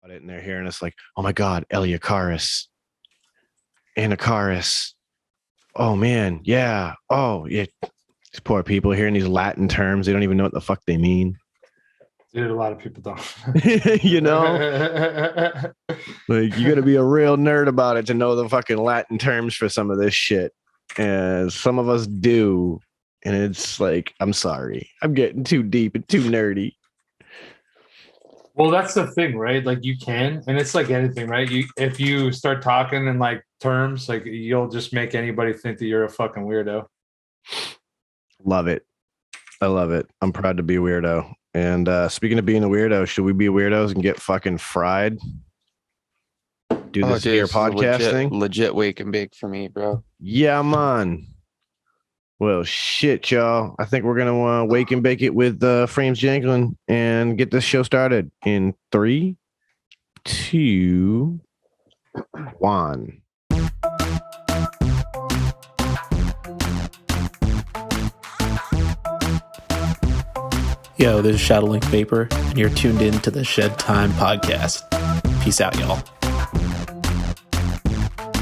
it, and they're hearing us like, oh my God, Eliacharis, Anacharis. Oh man, yeah. Oh yeah. These poor people hearing these Latin terms, they don't even know what the fuck they mean. Dude, a lot of people don't. You know, like you got to be a real nerd about it to know the fucking Latin terms for some of this shit, and some of us do. And it's like, I'm sorry, I'm getting too deep and too nerdy. Well, that's the thing, right? Like you can, and it's like anything, right? If you start talking in like terms, like you'll just make anybody think that you're a fucking weirdo. Love it. I love it. I'm proud to be a weirdo. And speaking of being a weirdo, should we be weirdos and get fucking fried? Do this here podcast thing? Legit wake and bake for me, bro. Yeah, man. Well, shit, y'all. I think we're going to wake and bake it with frames jangling and get this show started in 3, 2, 1. Yo, this is Shadowlink Vapor, and you're tuned in to the Shedtime podcast. Peace out, y'all.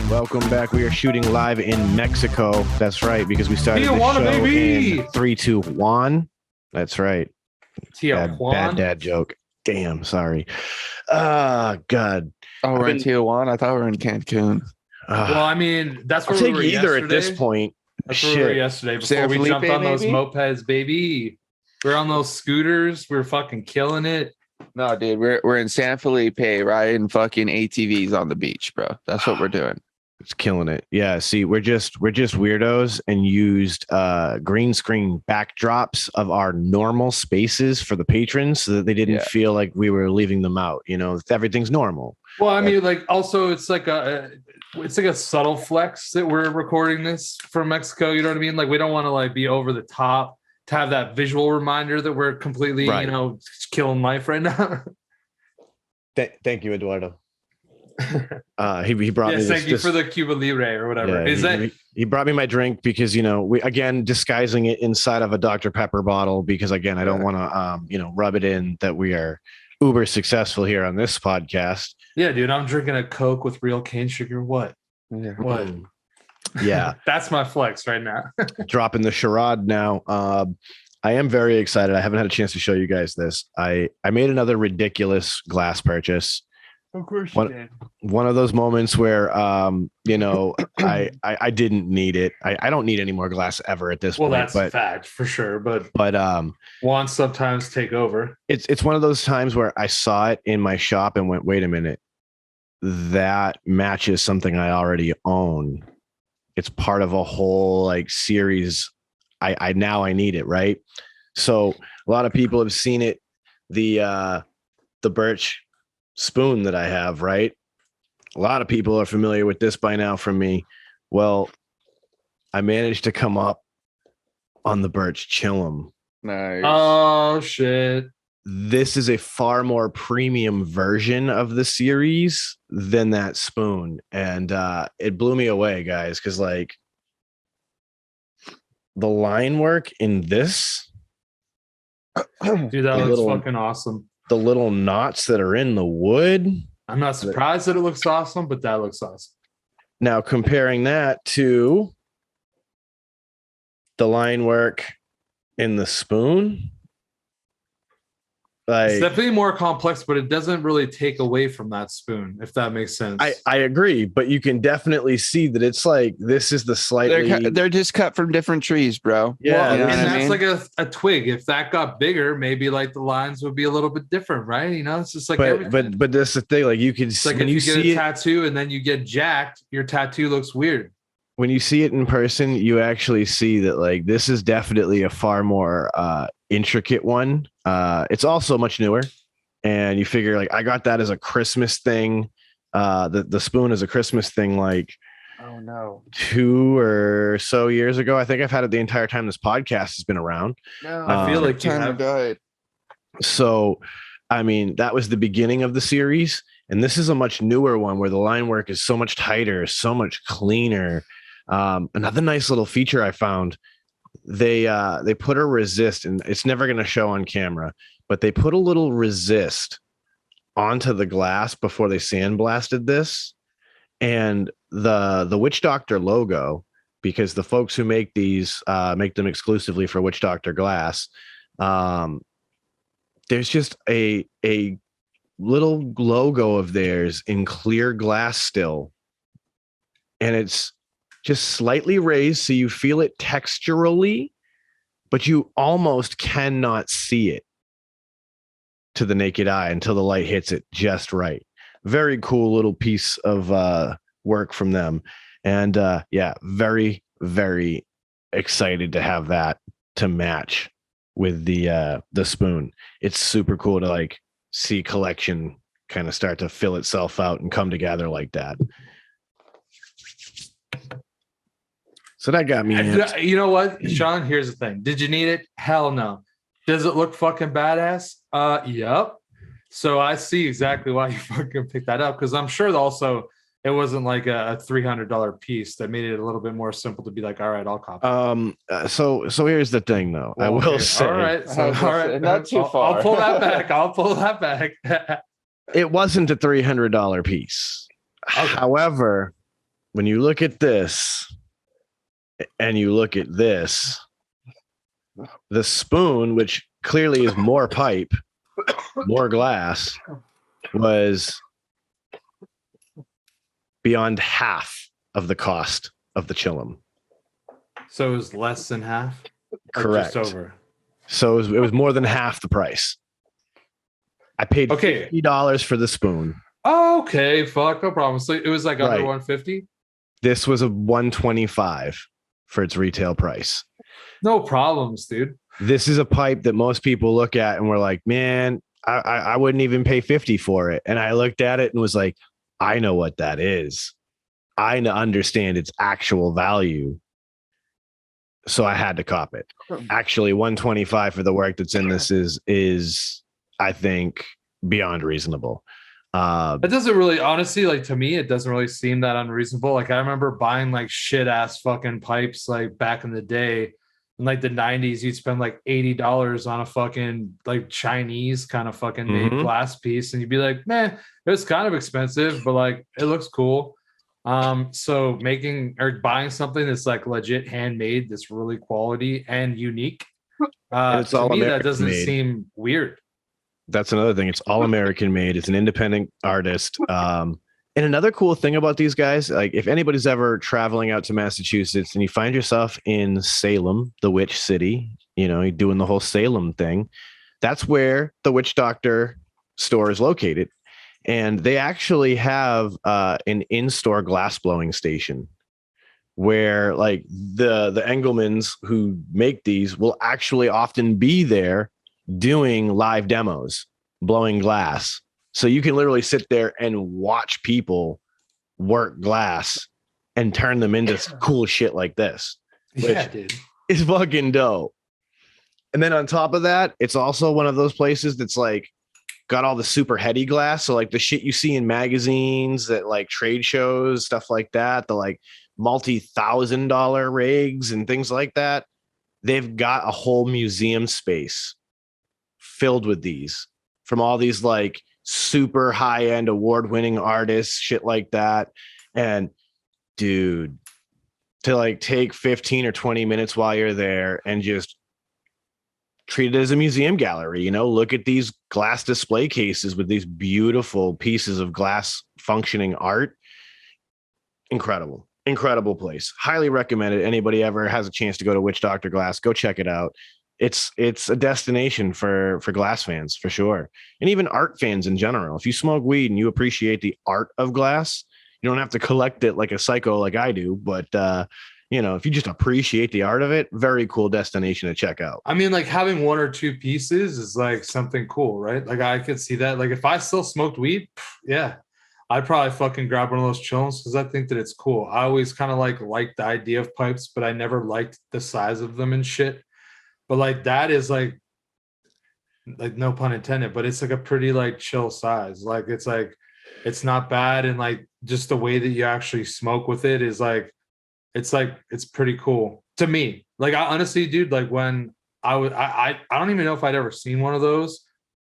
Welcome back. We are shooting live in Mexico. That's right, because we started the show in 3, 2, 1. That's right. Bad dad joke. Damn, sorry. God. Oh, we're in Tijuana? I thought we were in Cancun. Well, I mean, that's where I'll we take were either yesterday. at this point. That's where we were yesterday before San we Felipe, jumped on those maybe? mopeds, baby. We're on those scooters. We're fucking killing it. No, dude, we're in San Felipe riding fucking ATVs on the beach, bro. That's what we're doing. It's killing it. Yeah. See, we're just weirdos and used green screen backdrops of our normal spaces for the patrons so that they didn't feel like we were leaving them out. You know, everything's normal. Well, I mean, like also it's like a subtle flex that we're recording this from Mexico. You know what I mean? Like we don't want to like be over the top to have that visual reminder that we're completely, right, you know, killing life right now. Thank you, Eduardo. He brought me. Thank you for the Cuba Libre or whatever. Yeah, he brought me my drink because, you know, we again disguising it inside of a Dr. Pepper bottle because again I don't want to rub it in that we are uber successful here on this podcast. Yeah, dude, I'm drinking a Coke with real cane sugar. What? Yeah. What? Yeah, that's my flex right now. Dropping the charade now. I am very excited. I haven't had a chance to show you guys this. I made another ridiculous glass purchase. Of course you did. One of those moments where, I didn't need it. I don't need any more glass ever at this point. Well, that's a fact for sure. But wants sometimes take over. It's one of those times where I saw it in my shop and went, wait a minute, that matches something I already own. It's part of a whole like series. I need it, right? So a lot of people have seen it. The birch spoon that I have, right? A lot of people are familiar with this by now from me. Well, I managed to come up on the birch chillum. Nice. Oh shit. This is a far more premium version of the series than that spoon. And it blew me away, guys, because like the line work in this, dude, that looks fucking awesome. The little knots that are in the wood. I'm not surprised that it looks awesome, but that looks awesome. Now comparing that to the line work in the spoon. Like, it's definitely more complex, but it doesn't really take away from that spoon, if that makes sense. I agree, but you can definitely see that it's like this is the slightly they're just cut from different trees, bro. Yeah, well, you know and that's like a twig. If that got bigger, maybe like the lines would be a little bit different, right? You know, it's just like but that's the thing. Like you can see, like if you get a tattoo and then you get jacked, your tattoo looks weird. When you see it in person, you actually see that like this is definitely a far more intricate one. It's also much newer, and you figure like I got that as a Christmas thing. The spoon is a Christmas thing, like 2 or so years ago. I think I've had it the entire time this podcast has been around. No, I feel like you have died. So, I mean, that was the beginning of the series, and this is a much newer one where the line work is so much tighter, so much cleaner. Another nice little feature I found. They put a resist, and it's never going to show on camera, but they put a little resist onto the glass before they sandblasted this, and the Witch Doctor logo, because the folks who make these make them exclusively for Witch Doctor glass. There's just a little logo of theirs in clear glass still, and it's just slightly raised so you feel it texturally, but you almost cannot see it to the naked eye until the light hits it just right. Very cool little piece of work from them. And yeah, very, very excited to have that to match with the spoon. It's super cool to like see collection kind of start to fill itself out and come together like that. So that got me amped. You know what, Sean? Here's the thing. Did you need it? Hell no. Does it look fucking badass? Yep. So I see exactly why you fucking picked that up, because I'm sure also it wasn't like a $300 piece that made it a little bit more simple to be like, all right, I'll copy. So here's the thing, though. Well, I will okay. say, all right, so, all right, not too far. I'll pull that back. I'll pull that back. it wasn't a $300 piece. Okay. However, when you look at this and you look at this, the spoon, which clearly is more pipe, more glass, was beyond half of the cost of the Chillum. So it was less than half? Or Correct. just over? So it was more than half the price. I paid $50 for the spoon. Oh, okay, fuck, no problem. So it was like under Right. 150? This was a $125 for its retail price. No problems, dude. This is a pipe that most people look at and we're like, man, I wouldn't even pay 50 for it. And I looked at it and was like, I know what that is. I understand its actual value. So I had to cop it. Actually, $125 for the work that's in this is I think beyond reasonable. It doesn't really, honestly, like to me, it doesn't really seem that unreasonable. Like I remember buying like shit ass fucking pipes like back in the day. In like the 90s, you'd spend like $80 on a fucking like Chinese kind of fucking made glass piece, and you'd be like, man, it was kind of expensive, but like it looks cool. So making or buying something that's like legit handmade, that's really quality and unique, it's to all me that American doesn't made. seem weird. That's another thing. It's all American made. It's an independent artist. And another cool thing about these guys, like if anybody's ever traveling out to Massachusetts and you find yourself in Salem, the witch city, you know, you're doing the whole Salem thing, that's where the Witch Doctor store is located. And they actually have an in-store glass blowing station where like the Engelmans who make these will actually often be there doing live demos, blowing glass. So you can literally sit there and watch people work glass and turn them into cool shit like this. Yeah, dude. It's fucking dope. And then on top of that, it's also one of those places that's like got all the super heady glass. So like the shit you see in magazines that like trade shows, stuff like that, the like multi-$1,000 rigs and things like that. They've got a whole museum space filled with these from all these like super high-end award-winning artists, shit like that. And dude, to like take 15 or 20 minutes while you're there and just treat it as a museum gallery, you know, look at these glass display cases with these beautiful pieces of glass functioning art. Incredible place. Highly recommend it. Anybody ever has a chance to go to Witch Doctor Glass, go check it out. It's a destination for glass fans for sure. And even art fans in general. If you smoke weed and you appreciate the art of glass, you don't have to collect it like a psycho like I do, but you know, if you just appreciate the art of it, very cool destination to check out. I mean, like having one or two pieces is like something cool, right? Like I could see that. Like if I still smoked weed, yeah, I'd probably fucking grab one of those chillums because I think that it's cool. I always kind of liked the idea of pipes, but I never liked the size of them and shit. But like that is like no pun intended, but it's like a pretty like chill size. Like it's not bad, and like just the way that you actually smoke with it is like it's pretty cool to me. Like I honestly, dude, like when I don't even know if I'd ever seen one of those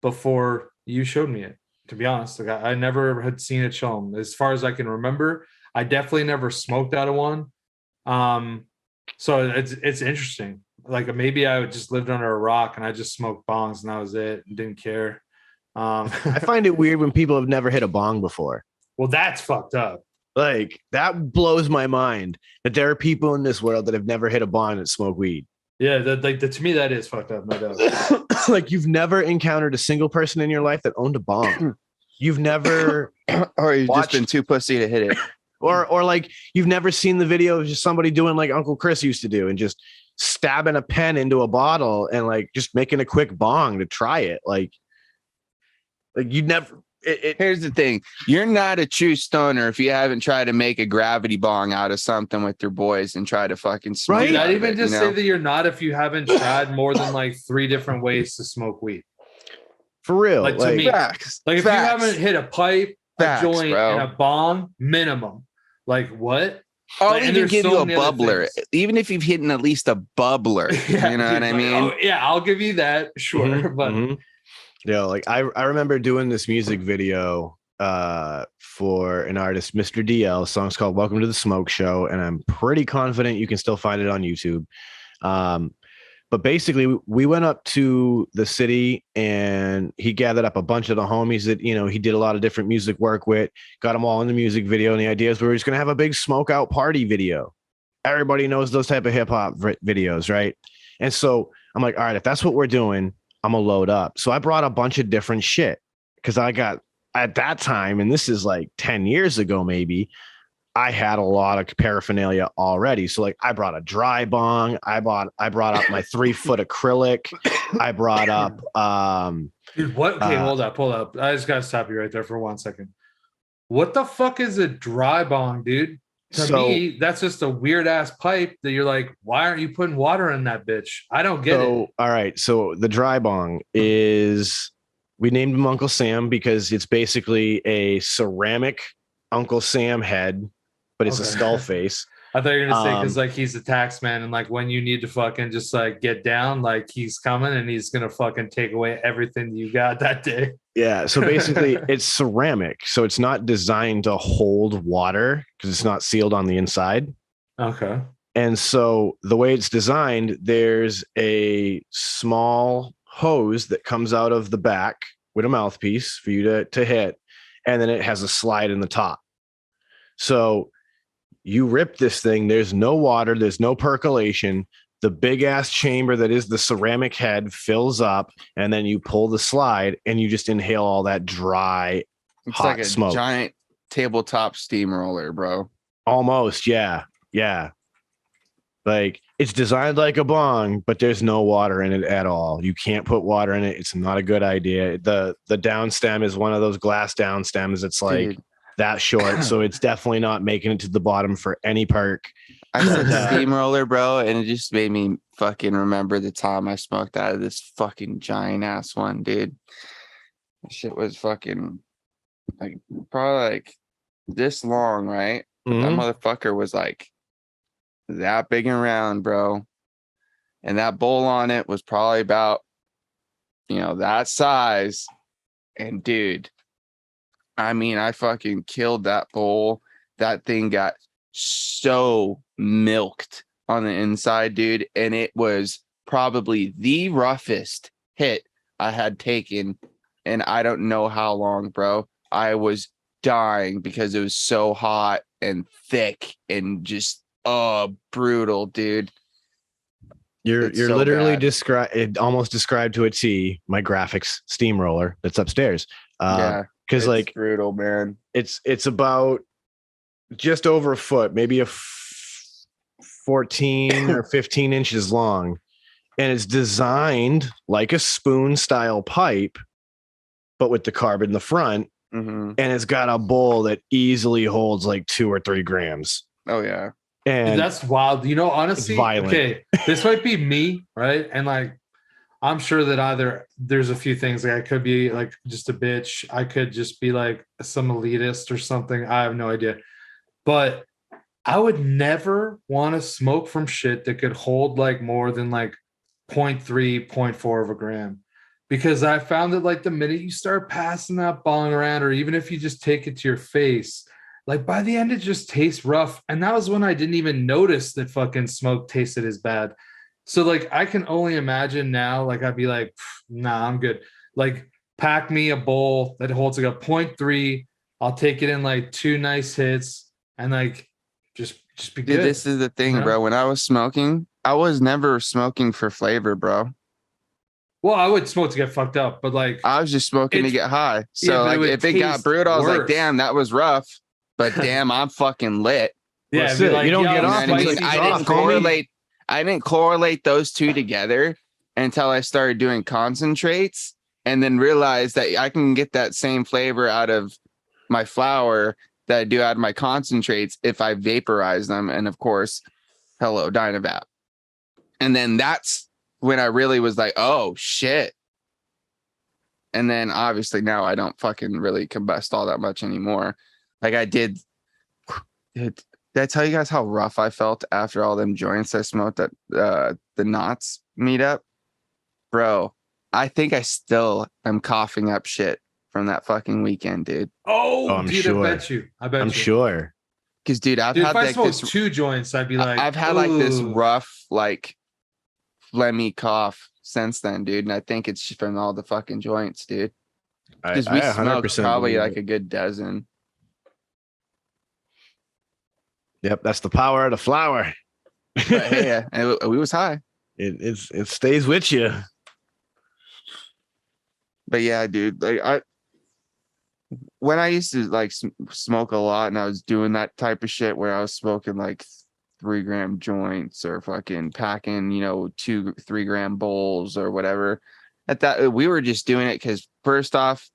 before you showed me it. to be honest. Like I never had seen a chum. As far as I can remember, I definitely never smoked out of one. So it's interesting. Like maybe I just lived under a rock and I just smoked bongs and that was it and didn't care. I find it weird when people have never hit a bong before. Well, that's fucked up. Like that blows my mind that there are people in this world that have never hit a bong that smoke weed. Yeah, to me that is fucked up, no doubt. Like you've never encountered a single person in your life that owned a bong. You've never, or you've just been too pussy to hit it. Or like you've never seen the video of just somebody doing like Uncle Chris used to do and just stabbing a pen into a bottle and like just making a quick bong to try it. Like you'd never. Here's the thing: you're not a true stoner if you haven't tried to make a gravity bong out of something with your boys and try to fucking smoke. Right? Not even just say that you're not if you haven't tried more than like 3 different ways to smoke weed. For real, like to me, facts, like if you haven't hit a pipe, facts, a joint, bro. and a bong, minimum. Like what? I'll like, even give you a bubbler, even if you've hit at least a bubbler. Yeah, you know what I mean? Oh, yeah, I'll give you that. Sure, Mm-hmm, but. Mm-hmm. Yeah, like I remember doing this music video for an artist, Mr. DL. Song's called "Welcome to the Smoke Show," and I'm pretty confident you can still find it on YouTube. But basically, we went up to the city, and he gathered up a bunch of the homies that he did a lot of different music work with. Got them all in the music video, and the idea is we were just gonna have a big smoke out party video. Everybody knows those type of hip hop videos, right? And so I'm like, all right, if that's what we're doing, I'm gonna load up. So I brought a bunch of different shit because I got at that time, and this is like 10 years ago, maybe I had a lot of paraphernalia already. So like I brought a dry bong. I brought up my 3-foot acrylic. I brought up Dude, what? Okay, hold up. I just gotta stop you right there for 1 second. What the fuck is a dry bong, dude? To me, that's just a weird ass pipe that you're like, why aren't you putting water in that bitch? I don't get it. All right. So the dry bong is, we named him Uncle Sam because it's basically a ceramic Uncle Sam head, but it's a skull face. I thought you were gonna say because like he's a tax man and like when you need to fucking just like get down, like he's coming and he's gonna fucking take away everything you got that day. Yeah. So basically it's ceramic. So it's not designed to hold water because it's not sealed on the inside. Okay. And so the way it's designed, there's a small hose that comes out of the back with a mouthpiece for you to hit. And then it has a slide in the top. So you rip this thing, there's no water, there's no percolation. The big ass chamber that is the ceramic head fills up, and then you pull the slide and you just inhale all that dry, hot like a smoke. Giant tabletop steamroller, bro. Almost, yeah. Yeah. Like it's designed like a bong, but there's no water in it at all. You can't put water in it. It's not a good idea. The down stem is one of those glass down stems. It's like Dude. that short. So it's definitely not making it to the bottom for any perk. I said steamroller, bro, and it just made me fucking remember the time I smoked out of this fucking giant ass one, dude. That shit was fucking like probably like this long, right? Mhm. That motherfucker was like that big and round, bro. And that bowl on it was probably about, that size. And dude, I mean, I fucking killed that bowl. That thing got so milked on the inside, dude. And it was probably the roughest hit I had taken. And I don't know how long, bro. I was dying because it was so hot and thick and just brutal, dude. You're so literally almost described to a T my graphics steamroller that's upstairs. Yeah, because like brutal, man. It's about just over a foot, maybe 14 or 15 inches long, and it's designed like a spoon style pipe, but with the carb in the front. Mm-hmm. And it's got a bowl that easily holds like 2 or 3 grams. Oh yeah. And dude, that's wild. Honestly, okay, this might be me, right? And like, I'm sure that either there's a few things like I could be like just a bitch. I could just be like some elitist or something. I have no idea. But I would never want to smoke from shit that could hold like more than like 0.3, 0.4 of a gram. because I found that like the minute you start passing that bong around, or even if you just take it to your face, like by the end, it just tastes rough. And that was when I didn't even notice that fucking smoke tasted as bad. So like, I can only imagine now, like I'd be like, nah, I'm good. Like pack me a bowl that holds like a 0.3. I'll take it in like 2 nice hits and like, just be Dude, good. this is the thing, you know? bro. When I was smoking, I was never smoking for flavor, bro. Well, I would smoke to get fucked up, but like, I was just smoking to It's- get high. So yeah, but it like would if it got taste brewed, I was like, worse. damn, that was rough. But damn, I'm fucking lit. yeah, Well, it'd be shit, like, you don't yo, get You know off what I mean? until spicy's you I off, didn't homie. correlate those two together until I started doing concentrates and then realized that I can get that same flavor out of my flour that I do out of my concentrates if I vaporize them. And of course, hello, Dynavap. And then that's when I really was like, oh shit. And then obviously now I don't fucking really combust all that much anymore. Like I did I tell you guys how rough I felt after all them joints I smoked at the Knots meetup? Bro, I think I still am coughing up shit from that fucking weekend, dude. Oh, I'm dude, sure. I bet you. I'm sure. Because, dude, I've Dude, had if I like smoked this. 2 joints, I'd be like, I've had like this "Ooh." rough, like phlegmy cough since then, dude. And I think it's from all the fucking joints, dude. I Because we smoked 100% probably believe like it. a good dozen. Yep, that's the power of the flower. But hey, we was high. It stays with you. But yeah, dude, like when I used to like smoke a lot and I was doing that type of shit where I was smoking like 3-gram joints or fucking packing, 2-3-gram bowls or whatever. At that, we were just doing it because first off,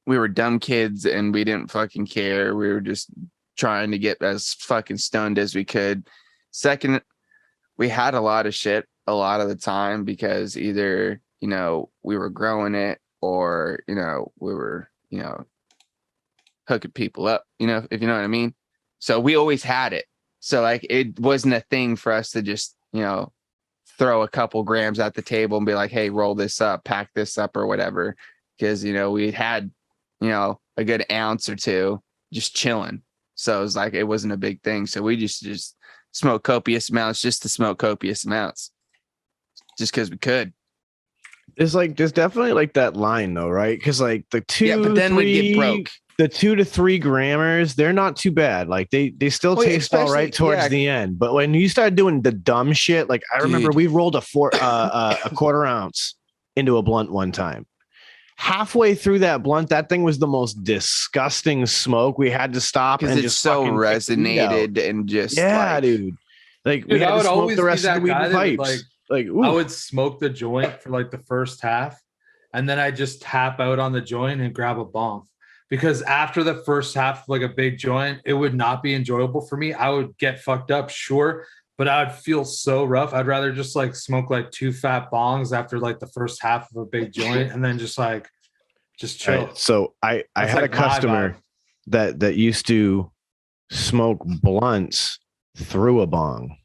we were dumb kids and we didn't fucking care. We were just trying to get as fucking stoned as we could. Second, we had a lot of shit a lot of the time because either, we were growing it or, we were, hooking people up, if you know what I mean. So we always had it. So like it wasn't a thing for us to just, throw a couple grams at the table and be like, hey, roll this up, pack this up or whatever. Because, we had, a good ounce or two just chilling. So it was like, it wasn't a big thing. So we just smoke copious amounts just to smoke copious amounts just because we could. There's definitely like that line though, right? Because like the 2, but then 3, we'd get broke. The 2 to 3 grammars, they're not too bad. Like they still taste all right towards the end. But when you start doing the dumb shit, like I remember we rolled a 1/4 ounce into a blunt one time. Halfway through that blunt, that thing was the most disgusting smoke. We had to stop because and it just so fucking take the weed out. resonated and just dude. Like we Dude, had I to would smoke always the be rest of that the weed guy in that would, pipes. like, ooh. I would smoke the joint for like the first half, and then I just tap out on the joint and grab a bong. Because after the first half, like a big joint, it would not be enjoyable for me. I would get fucked up, sure, but I would feel so rough. I'd rather just like smoke like 2 fat bongs after like the first half of a big joint, and then just chill. Right. So I That's had like a my customer that used to smoke blunts through a bong.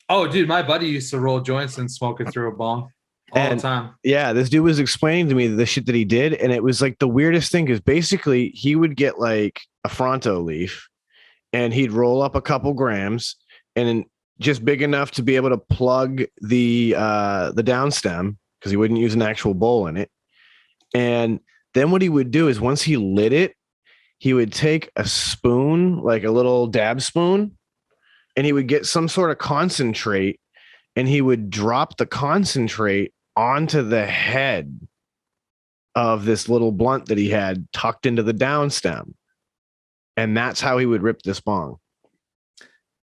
Oh, dude, my buddy used to roll joints and smoke it through a bong all the time. Yeah, this dude was explaining to me the shit that he did, and it was like the weirdest thing because basically he would get like a Fronto leaf and he'd roll up a couple grams and just big enough to be able to plug the downstem because he wouldn't use an actual bowl in it. And then what he would do is once he lit it, he would take a spoon, like a little dab spoon, and he would get some sort of concentrate and he would drop the concentrate onto the head of this little blunt that he had tucked into the downstem. And that's how he would rip this bong.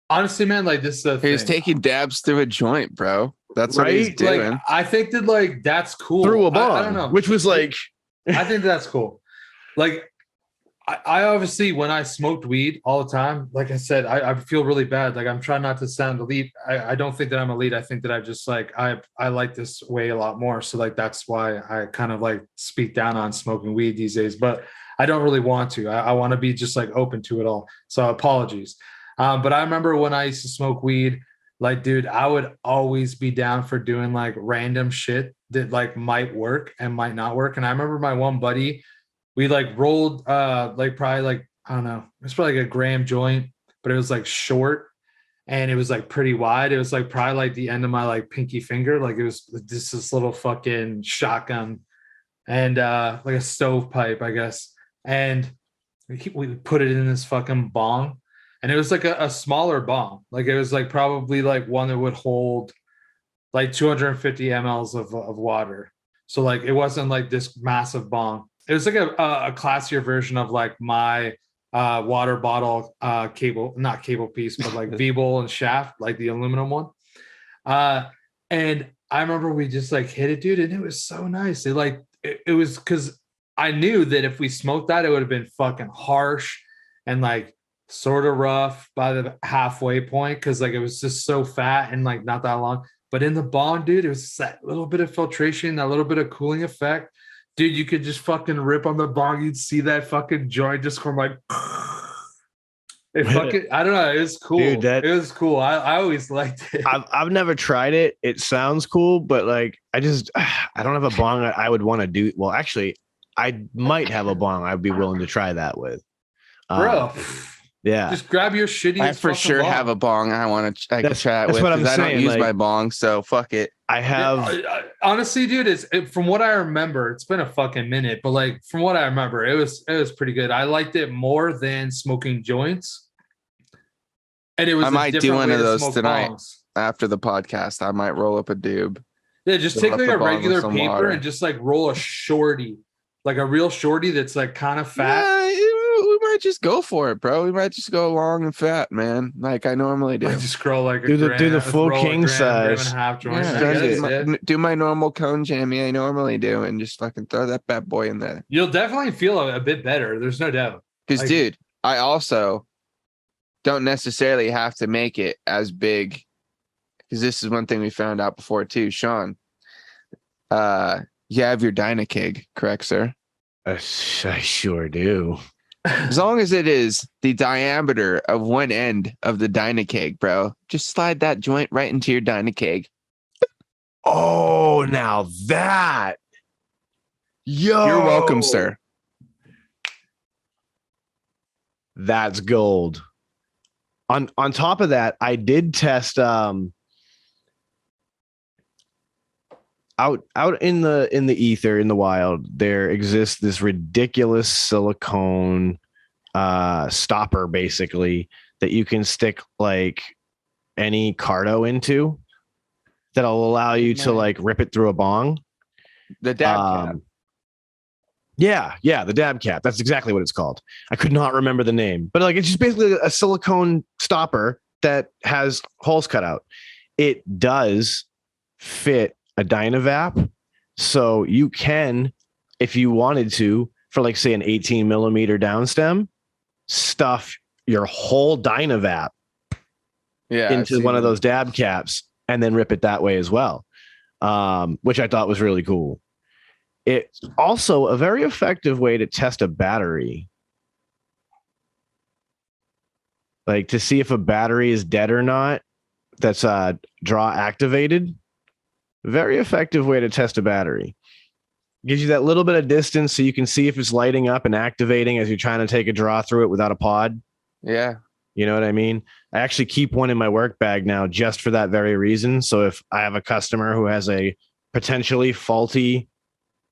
Honestly, man, like this is the thing. He was taking dabs through a joint, bro. That's what Right? he's doing. Like, I think that like that's cool. Through a bong. I don't know. Which was like I think that's cool. Like I obviously, when I smoked weed all the time, like I said, I feel really bad. Like I'm trying not to sound elite. I don't think that I'm elite. I think that I just like, I like this way a lot more. So like, that's why I kind of like speak down on smoking weed these days, but I don't really want to. I want to be just like open to it all. So apologies. But I remember when I used to smoke weed, like, dude, I would always be down for doing like random shit that like might work and might not work. And I remember my one buddy, we like rolled like probably like, I don't know, it's probably like a gram joint, but it was like short and it was like pretty wide. It was like probably like the end of my like pinky finger. Like it was just this little fucking shotgun and like a stovepipe, I guess. And we put it in this fucking bong. And it was like a smaller bong. Like it was like probably like one that would hold like 250 mLs of water. So like it wasn't like this massive bong. It was like a classier version of like my water bottle cable, not cable piece, but like V-bowl and shaft, like the aluminum one. And I remember we just like hit it, dude, and it was so nice. It was because I knew that if we smoked that, it would have been fucking harsh and like sort of rough by the halfway point because like it was just so fat and like not that long. But in the bong, dude, it was that little bit of filtration, that little bit of cooling effect. Dude, you could just fucking rip on the bong. You'd see that fucking joint just from like it fucking, I don't know. It was cool. Dude, it was cool. I always liked it. I've never tried it. It sounds cool, but like I don't have a bong I would want to do. Well, actually, I might have a bong I'd be willing to try that with. Bro. Yeah. Just grab your shitty. I for sure bong. have a bong I want to try it with. That's what I'm I don't saying, use like, my bong, so fuck it. I have honestly, dude, from what I remember, it's been a fucking minute, but like from what I remember, it was pretty good. I liked it more than smoking joints. And it was I might do one of those tonight bongs. after the podcast. I might roll up a doob. Yeah, just Fill take up like the a bong with regular some paper water. and just like roll a shorty, like a real shorty that's like kind of fat. Yeah, we might just go for it, bro. We might just go long and fat, man, like I normally do. I just scroll like a do the full roll a king gram size. and a half joint. Yeah, I guess, do my normal cone jammy I normally do, and just fucking throw that bad boy in there. You'll definitely feel a bit better. There's no doubt. Because, Like- dude, I also don't necessarily have to make it as big. Because this is one thing we found out before too, Sean. You have your Dynakeg, correct, sir? I sure do. As long as it is the diameter of one end of the Dynakeg, bro, just slide that joint right into your Dynakeg. Oh, now that. Yo. You're welcome, sir. That's gold. On top of that, I did test out in the ether, in the wild, there exists this ridiculous silicone stopper, basically, that you can stick like any cardo into that'll allow you to like rip it through a bong. The dab cap. Yeah, the dab cap. That's exactly what it's called. I could not remember the name, but like it's just basically a silicone stopper that has holes cut out. It does fit a Dynavap, so you can, if you wanted to, for like say an 18 millimeter downstem, stuff your whole Dynavap into one of those dab caps and then rip it that way as well, which I thought was really cool. It's also a very effective way to test a battery, like to see if a battery is dead or not. That's draw activated. Very effective way to test a battery. Gives you that little bit of distance so you can see if it's lighting up and activating as you're trying to take a draw through it without a pod. Yeah. You know what I mean? I actually keep one in my work bag now just for that very reason. So if I have a customer who has a potentially faulty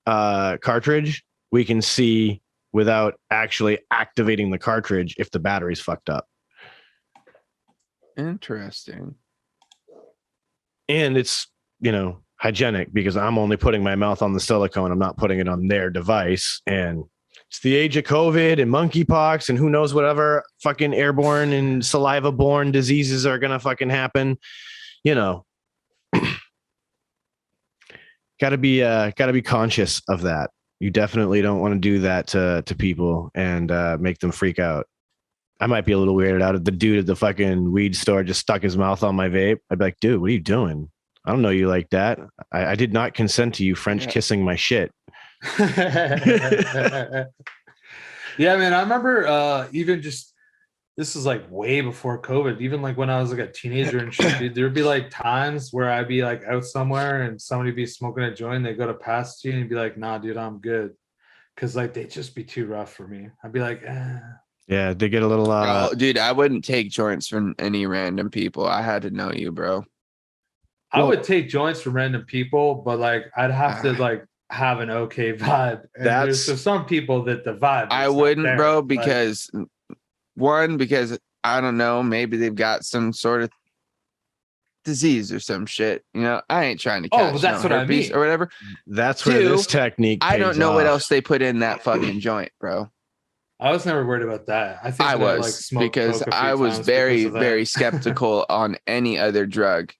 cartridge, we can see without actually activating the cartridge if the battery's fucked up. Interesting. And it's, hygienic because I'm only putting my mouth on the silicone. I'm not putting it on their device. And it's the age of COVID and monkeypox and who knows whatever fucking airborne and saliva borne diseases are going to fucking happen. Gotta be conscious of that. You definitely don't want to do that to people and make them freak out. I might be a little weirded out if the dude at the fucking weed store just stuck his mouth on my vape. I'd be like, dude, what are you doing? I don't know you like that. I did not consent to you French kissing my shit. Yeah, man. I remember even just this is like way before COVID. Even like when I was like a teenager and shit, dude, there'd be like times where I'd be like out somewhere and somebody be smoking a joint. They go to pass you and you'd be like, nah, dude, I'm good. Cause like they'd just be too rough for me. I'd be like, Yeah, they get a little Bro, dude, I wouldn't take joints from any random people. I had to know you, bro. I would take joints from random people, but like I'd have to like have an okay vibe. And there's That's some people that the vibe. I is not wouldn't, there. bro, Like, because because I don't know, maybe they've got some sort of disease or some shit. You know, I ain't trying to catch well, that's what I herpes mean. or whatever. that's where Two, this technique I don't pays know what off. else they put in that fucking joint, bro. I was never worried about that. I think I that I, like, was smoked because coke a few I was times very, because of that. very skeptical on any other drug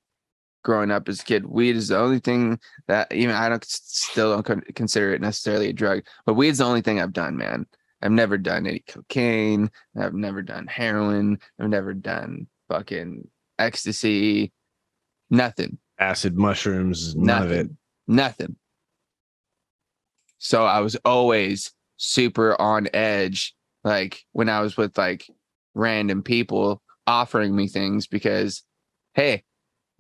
growing up as a kid. Weed is the only thing that even I still don't consider it necessarily a drug, but weed's the only thing I've done, man. I've never done any cocaine. I've never done heroin. I've never done fucking ecstasy. Nothing. Acid mushrooms, none of it. Nothing. So I was always super on edge, like when I was with like random people offering me things because, hey,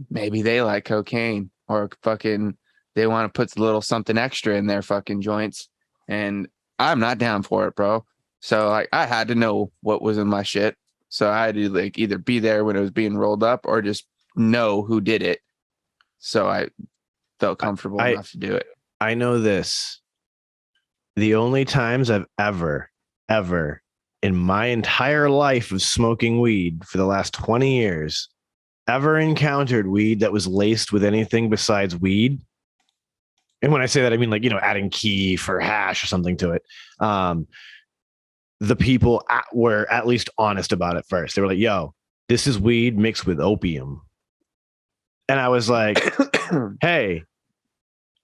maybe they like cocaine or fucking they want to put a little something extra in their fucking joints. And I'm not down for it, bro. So like I had to know what was in my shit. So I had to like either be there when it was being rolled up or just know who did it. So I felt comfortable enough to do it. I know this. The only times I've ever in my entire life of smoking weed for the last 20 years ever encountered weed that was laced with anything besides weed. And when I say that, I mean like, adding keef or hash or something to it. The people were at least honest about it first. They were like, yo, this is weed mixed with opium. And I was like, hey,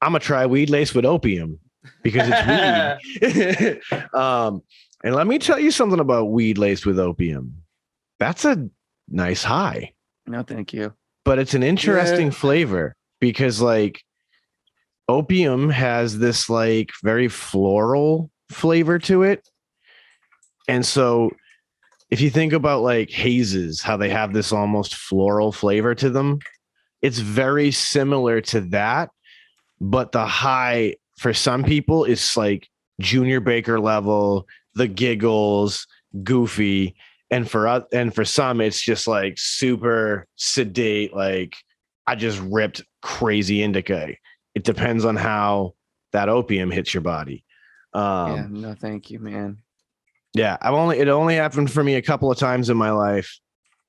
I'm going to try weed laced with opium because it's weed. And let me tell you something about weed laced with opium. That's a nice high. No, thank you. But it's an interesting flavor because like opium has this like very floral flavor to it. And so if you think about like hazes, how they have this almost floral flavor to them, it's very similar to that. But the high for some people is like Junior Baker level, the giggles, goofy. And for some, it's just like super sedate. Like I just ripped crazy indica. It depends on how that opium hits your body. Yeah, no, thank you, man. Yeah, it only happened for me a couple of times in my life.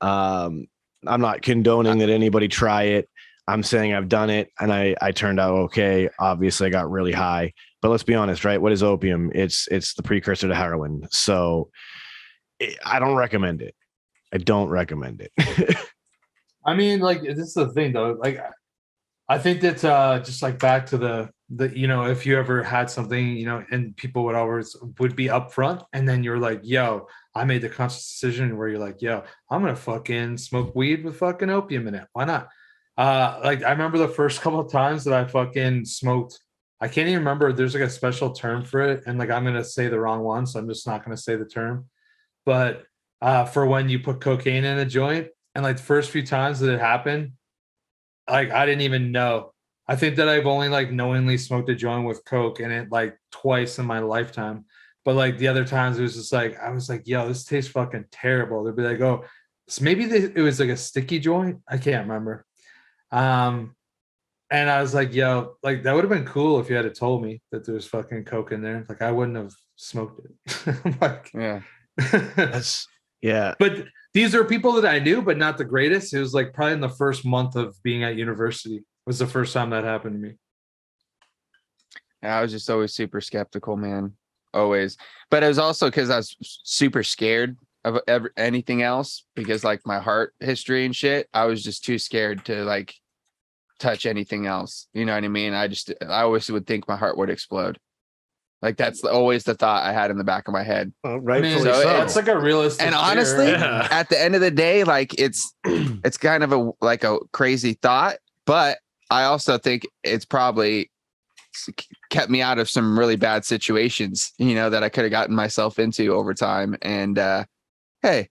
I'm not condoning that anybody try it. I'm saying I've done it and I turned out okay. Obviously, I got really high. But let's be honest, right? What is opium? It's the precursor to heroin. So I don't recommend it. I don't recommend it. I mean, like this is the thing though. Like I think that just like back to the if you ever had something, and people would be upfront, and then you're like, yo, I made the conscious decision where you're like, yo, I'm gonna fucking smoke weed with fucking opium in it. Why not? Like I remember the first couple of times that I fucking smoked. I can't even remember. There's like a special term for it, and like I'm gonna say the wrong one, so I'm just not gonna say the term. But for when you put cocaine in a joint, and like the first few times that it happened, like I didn't even know. I think that I've only like knowingly smoked a joint with coke in it like twice in my lifetime. But like the other times it was just like I was like, yo, this tastes fucking terrible. They'd be like, oh, so maybe it was like a sticky joint. I can't remember. And I was like, yo, like that would have been cool if you had told me that there was fucking coke in there. Like I wouldn't have smoked it. Like, Yeah. Yeah. But these are people that I knew, but not the greatest. It was like probably in the first month of being at university was the first time that happened to me. I was just always super skeptical, man. Always. But it was also because I was super scared of anything else because like my heart history and shit, I was just too scared to like touch anything else. You know what I mean? I always would think my heart would explode. Like that's always the thought I had in the back of my head. Rightfully so. That's like a realistic. And honestly, Yeah. at the end of the day, like it's kind of a crazy thought, but I also think it's probably kept me out of some really bad situations, that I could have gotten myself into over time. And hey,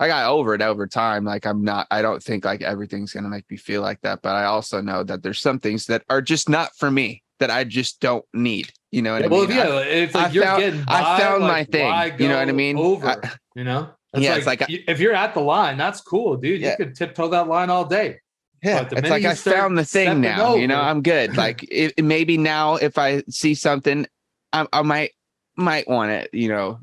I got over it over time. Like I don't think like everything's going to make me feel like that. But I also know that there's some things that are just not for me that I just don't need. You know what I mean? Well, yeah, it's like I found my thing. Why go you know what I mean? Over, you know? It's like if you're at the line, that's cool, dude. You could tiptoe that line all day. Yeah, it's like I found the thing now. You know, I'm good. Like maybe now if I see something, I might want to,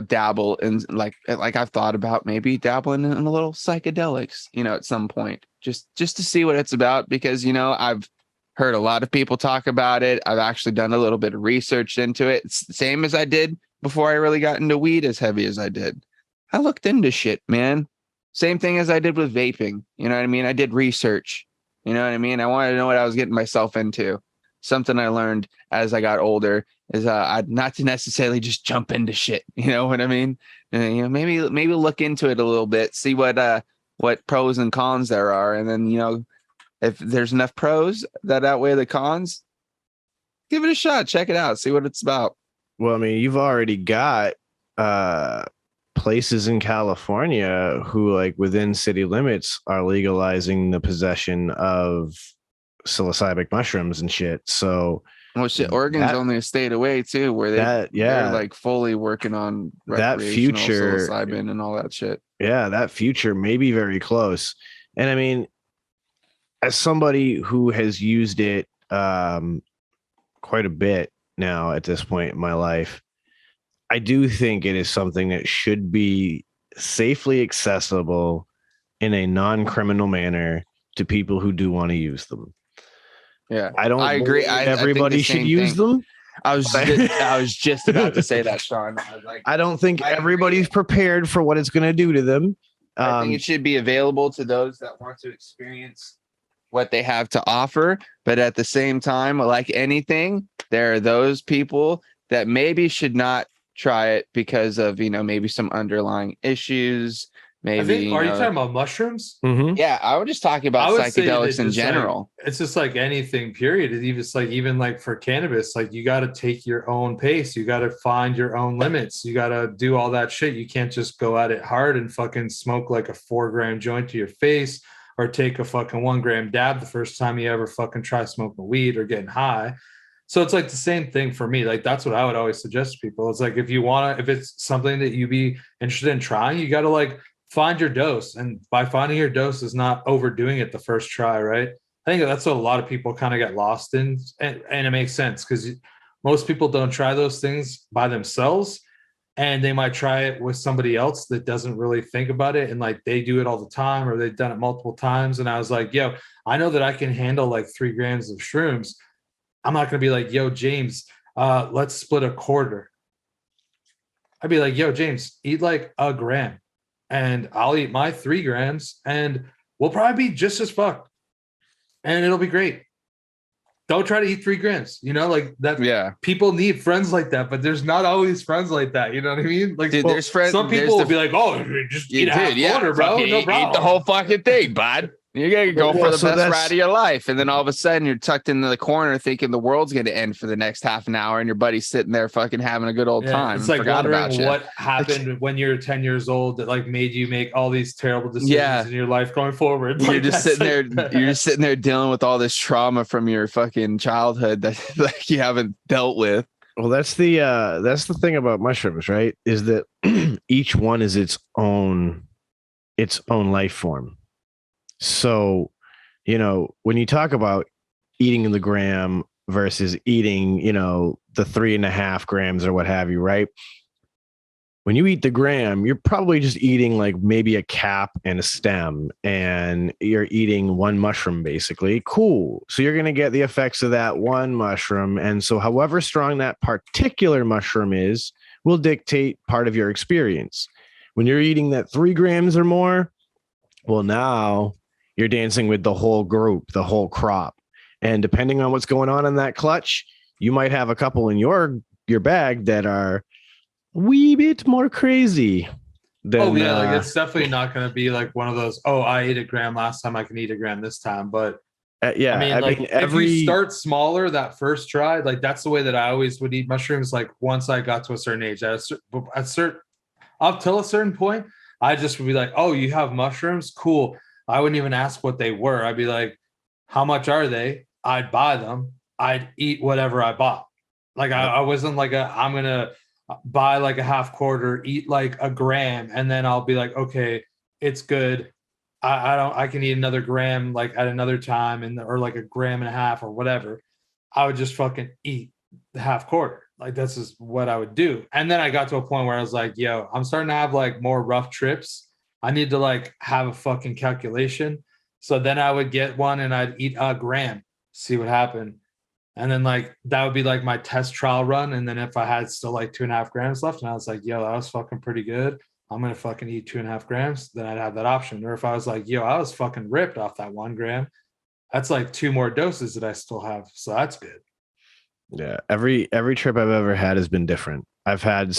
dabble in like I've thought about maybe dabbling in a little psychedelics, at some point, just to see what it's about, because I've heard a lot of people talk about it. I've actually done a little bit of research into it. It's the same as I did before I really got into weed as heavy as I did. I looked into shit, man. Same thing as I did with vaping. You know what I mean? I did research. You know what I mean? I wanted to know what I was getting myself into. Something I learned as I got older is not to necessarily just jump into shit. You know what I mean? And, maybe look into it a little bit, see what pros and cons there are, and then if there's enough pros that outweigh the cons, give it a shot, check it out, see what it's about. Well, I mean, you've already got places in California who, like, within city limits are legalizing the possession of psilocybin mushrooms and shit. So, well, shit, Oregon's only a state away too, where they're like fully working on that future psilocybin and all that shit. Yeah, that future may be very close. And I mean, as somebody who has used it quite a bit now at this point in my life, I do think it is something that should be safely accessible in a non-criminal manner to people who do want to use them. Yeah, I agree. Everybody should use them. I was just about to say that, Sean. I don't think everybody's prepared for what it's going to do to them. I think it should be available to those that want to experience what they have to offer. But at the same time, like anything, there are those people that maybe should not try it because of, maybe some underlying issues. Maybe. Are you talking about mushrooms? Mm-hmm. Yeah, I was just talking about psychedelics in general. It's just like anything, period. Even like for cannabis, like you got to take your own pace. You got to find your own limits. You got to do all that shit. You can't just go at it hard and fucking smoke like a 4-gram joint to your face, or take a fucking 1-gram dab the first time you ever fucking try smoking weed or getting high. So it's like the same thing for me. Like, that's what I would always suggest to people. It's like, if it's something that you be interested in trying, you got to like find your dose. And by finding your dose is not overdoing it the first try, right? I think that's what a lot of people kind of get lost in. And it makes sense, because most people don't try those things by themselves. And they might try it with somebody else that doesn't really think about it. And like, they do it all the time, or they've done it multiple times. And I was like, yo, I know that I can handle like 3 grams of shrooms. I'm not going to be like, yo, James, let's split a quarter. I'd be like, yo, James, eat like 1 gram, and I'll eat my 3 grams, and we'll probably be just as fucked, and it'll be great. Don't try to eat 3 grams, like that. Yeah. People need friends like that, but there's not always friends like that. You know what I mean? Like, dude, there's friends. Some people will be like, oh, just eat a half quarter, bro. No problem. Eat the whole fucking thing, bud. You're going to go for the best ride of your life. And then all of a sudden you're tucked into the corner thinking the world's going to end for the next half an hour. And your buddy's sitting there fucking having a good old time. It's like wondering what happened when you're 10 years old that like made you make all these terrible decisions in your life going forward. You're just sitting there. You're just sitting there dealing with all this trauma from your fucking childhood that like you haven't dealt with. Well, that's the thing about mushrooms, right? Is that each one is its own life form. So, when you talk about eating the gram versus eating, the 3.5 grams or what have you, right? When you eat the gram, you're probably just eating like maybe a cap and a stem, and you're eating 1 mushroom, basically. Cool. So you're going to get the effects of that 1 mushroom. And so however strong that particular mushroom is will dictate part of your experience. When you're eating that 3 grams or more, well, now you're dancing with the whole group, the whole crop. And depending on what's going on in that clutch, you might have a couple in your bag that are a wee bit more crazy than, like it's definitely not going to be like one of those, I ate 1 gram last time, I can eat 1 gram this time. But I mean, if you start smaller that first try, like that's the way that I always would eat mushrooms. Like once I got to a certain age, up till a certain point, I just would be like, oh, you have mushrooms? Cool. I wouldn't even ask what they were. I'd be like, how much are they? I'd buy them. I'd eat whatever I bought. Like I wasn't like I'm gonna buy like a half quarter, eat like a gram, and then I'll be like, okay, it's good. I can eat another gram like at another time or like a gram and a half or whatever. I would just fucking eat the half quarter. Like this is what I would do. And then I got to a point where I was like, yo, I'm starting to have like more rough trips. I need to like have a fucking calculation. So then I would get one and I'd eat a gram, see what happened. And then like that would be like my test trial run. And then if I had still like 2.5 grams left, and I was like, yo, that was fucking pretty good. I'm gonna fucking eat 2.5 grams, then I'd have that option. Or if I was like, yo, I was fucking ripped off that 1 gram, that's like 2 more doses that I still have. So that's good. Yeah. Every trip I've ever had has been different. I've had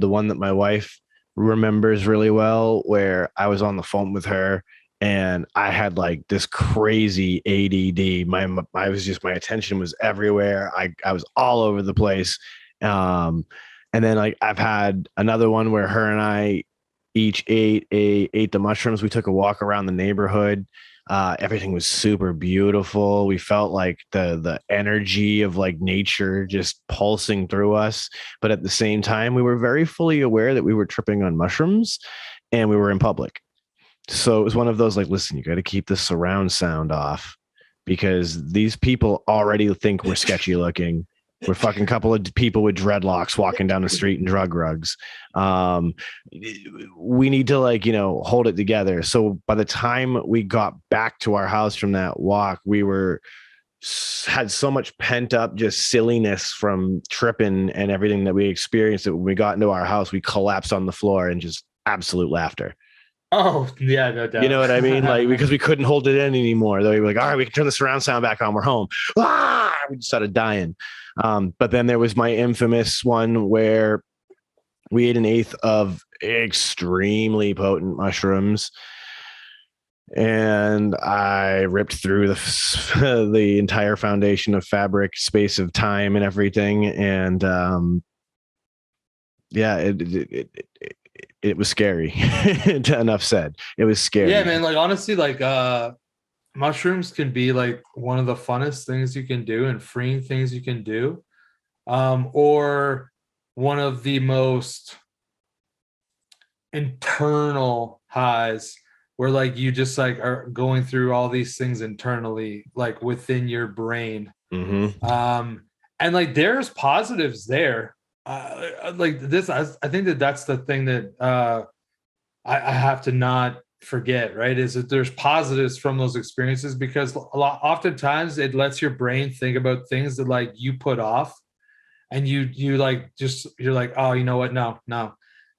the one that my wife remembers really well, where I was on the phone with her and I had like this crazy ADD. My attention was everywhere. I was all over the place. And then like I've had another one where her and I each ate the mushrooms. We took a walk around the neighborhood. Everything was super beautiful. We felt like the energy of like nature just pulsing through us. But at the same time, we were very fully aware that we were tripping on mushrooms and we were in public. So it was one of those like, listen, you got to keep the surround sound off because these people already think we're sketchy looking. We're fucking couple of people with dreadlocks walking down the street in drug rugs. We need to like, hold it together. So by the time we got back to our house from that walk, we had so much pent up just silliness from tripping and everything that we experienced that when we got into our house, we collapsed on the floor and just absolute laughter. Oh, yeah, no doubt. You know what I mean? Like, because we couldn't hold it in anymore. They were like, all right, we can turn the surround sound back on. We're home. Ah! We just started dying. But then there was my infamous one where we ate 1/8 of extremely potent mushrooms. And I ripped through the entire foundation of fabric, space of time and everything. And yeah, it was scary. Enough said. It was scary. Yeah, man. Like honestly, like mushrooms can be like one of the funnest things you can do and freeing things you can do. Or one of the most internal highs where like you just like are going through all these things internally, like within your brain. Mm-hmm. And like there's positives there. Like this, I think that's the thing that I have to not forget, right? Is that there's positives from those experiences because oftentimes it lets your brain think about things that like you put off, and you like you're like, oh, you know what? No.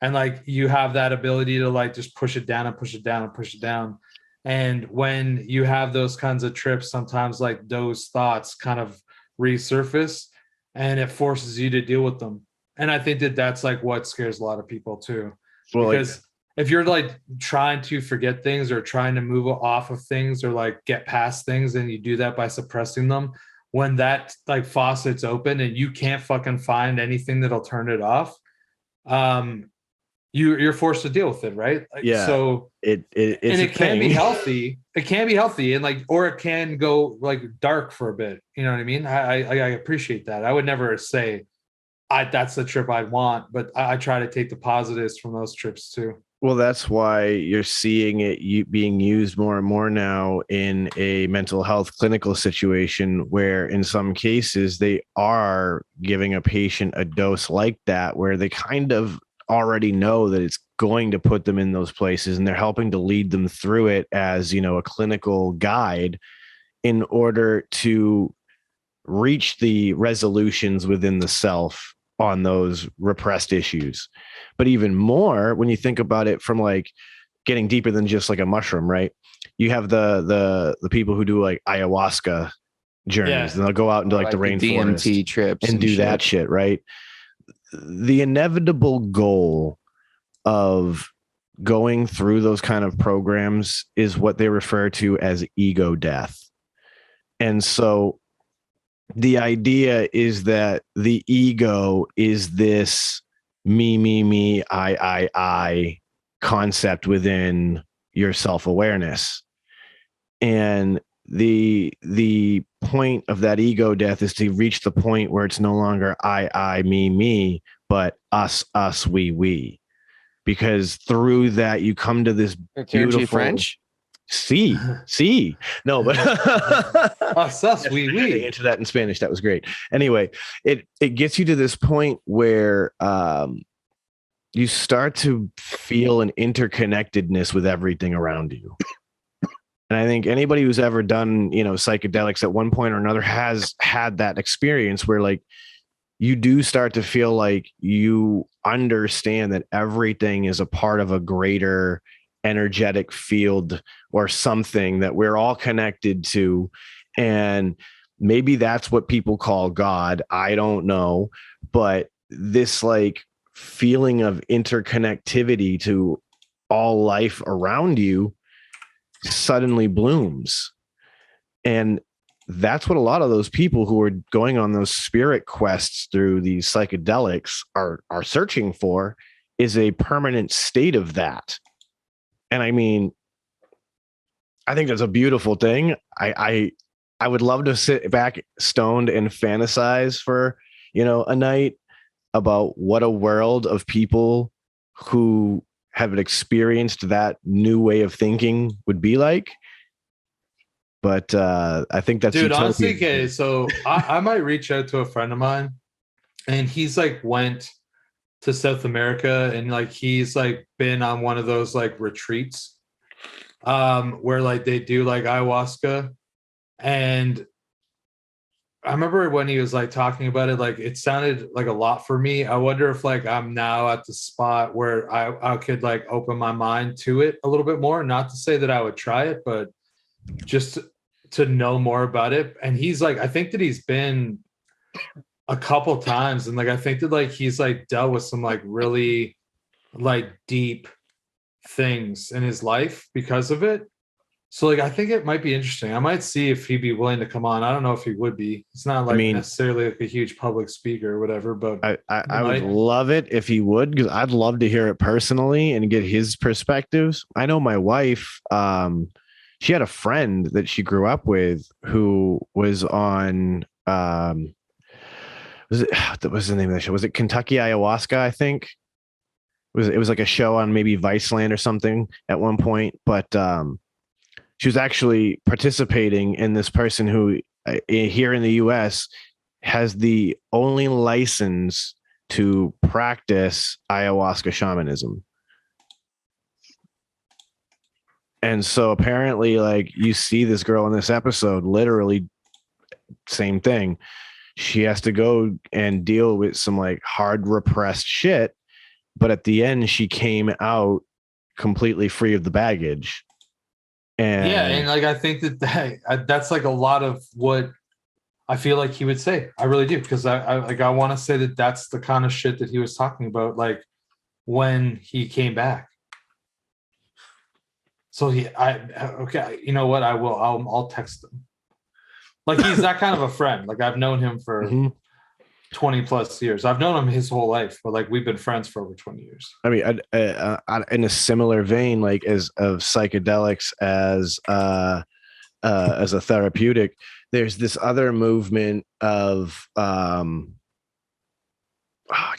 And like you have that ability to like just push it down and push it down and push it down. And when you have those kinds of trips, sometimes like those thoughts kind of resurface and it forces you to deal with them. And I think that that's like what scares a lot of people too. Well, because if you're like trying to forget things or trying to move off of things or like get past things, and you do that by suppressing them, when that like faucet's open and you can't fucking find anything that'll turn it off, you're forced to deal with it, right? Like, yeah. So it can be healthy. It can be healthy, and like, or it can go like dark for a bit. You know what I mean? I appreciate that. I would never say that's the trip I'd want, but I try to take the positives from those trips too. Well, that's why you're seeing it being used more and more now in a mental health clinical situation where in some cases they are giving a patient a dose like that, where they kind of already know that it's going to put them in those places, and they're helping to lead them through it as, a clinical guide in order to reach the resolutions within the self on those repressed issues. But even more when you think about it from like getting deeper than just like a mushroom, right? You have the people who do like ayahuasca journeys, and they'll go out into like the rainforest DMT trips and do that shit, right? The inevitable goal of going through those kind of programs is what they refer to as ego death. And so the idea is that the ego is this me, I concept within your self-awareness. And the point of that ego death is to reach the point where it's no longer I, me, but us, we. Because through that you come to this beautiful French. See, no, but Us, we. answer that in Spanish. That was great. Anyway, it gets you to this point where you start to feel an interconnectedness with everything around you. And I think anybody who's ever done, psychedelics at one point or another has had that experience where like you do start to feel like you understand that everything is a part of a greater energetic field or something that we're all connected to. And maybe that's what people call God. I don't know. But this like feeling of interconnectivity to all life around you suddenly blooms. And that's what a lot of those people who are going on those spirit quests through these psychedelics are searching for, is a permanent state of that. And I mean, I think that's a beautiful thing. I would love to sit back stoned and fantasize for, a night about what a world of people who have experienced that new way of thinking would be like. But I think that's dude, honestly, okay, so I might reach out to a friend of mine, and he's like went to South America, and like he's like been on one of those like retreats where like they do like ayahuasca. And I remember when he was like talking about it, like it sounded like a lot for me. I wonder if like I'm now at the spot where I could like open my mind to it a little bit more. Not to say that I would try it, but just to know more about it. And he's like, I think that he's been a couple times, and like I think that like he's like dealt with some like really like deep things in his life because of it. So like I think it might be interesting. I might see if he'd be willing to come on. I don't know if he would be. It's not like necessarily like a huge public speaker or whatever, but I would love it if he would, because I'd love to hear it personally and get his perspectives. I know my wife, she had a friend that she grew up with who was on what was the name of the show? Was it Kentucky Ayahuasca? I think it was like a show on maybe Viceland or something at one point, but she was actually participating in this person who here in the US has the only license to practice ayahuasca shamanism. And so apparently, like, you see this girl in this episode, literally same thing. She has to go and deal with some like hard repressed shit. But at the end, she came out completely free of the baggage. And yeah, and like I think that's like a lot of what I feel like he would say. I really do, because I want to say that that's the kind of shit that he was talking about, like when he came back. So okay, you know what? I'll text him. Like he's that kind of a friend. Like I've known him for 20 plus years. I've known him his whole life, but like we've been friends for over 20 years. I mean, in a similar vein, like of psychedelics as a therapeutic, there's this other movement of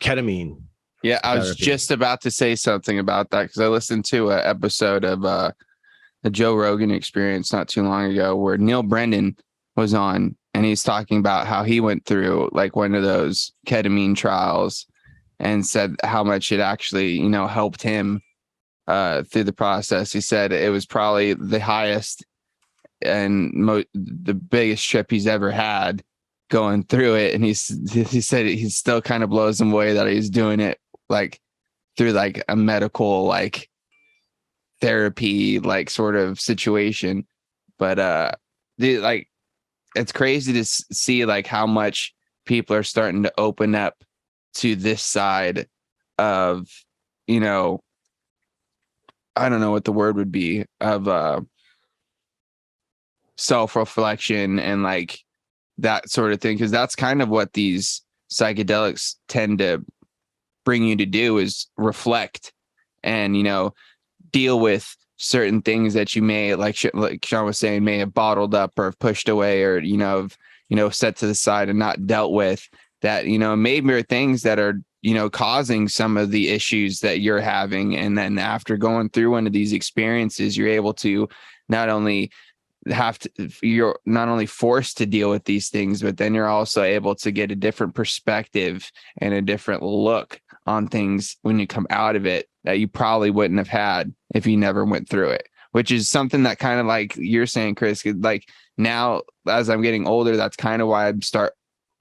ketamine. Yeah, I was just about to say something about that, because I listened to an episode of the Joe Rogan Experience not too long ago where Neil Brennan was on, and he's talking about how he went through like one of those ketamine trials and said how much it actually, helped him through the process. He said it was probably the highest and the biggest trip he's ever had going through it. And he said he still kind of blows him away that he's doing it like through like a medical like therapy like sort of situation. But it's crazy to see like how much people are starting to open up to this side of, I don't know what the word would be, of self-reflection and like that sort of thing. Because that's kind of what these psychedelics tend to bring you to do, is reflect and, deal with certain things that you may, like Sean was saying, may have bottled up or pushed away, or set to the side and not dealt with, that maybe are things that are causing some of the issues that you're having. And then after going through one of these experiences, you're able to not only you're not only forced to deal with these things, but then you're also able to get a different perspective and a different look on things when you come out of it that you probably wouldn't have had if you never went through it, which is something that kind of, like you're saying, Chris, like now as I'm getting older, that's kind of why I start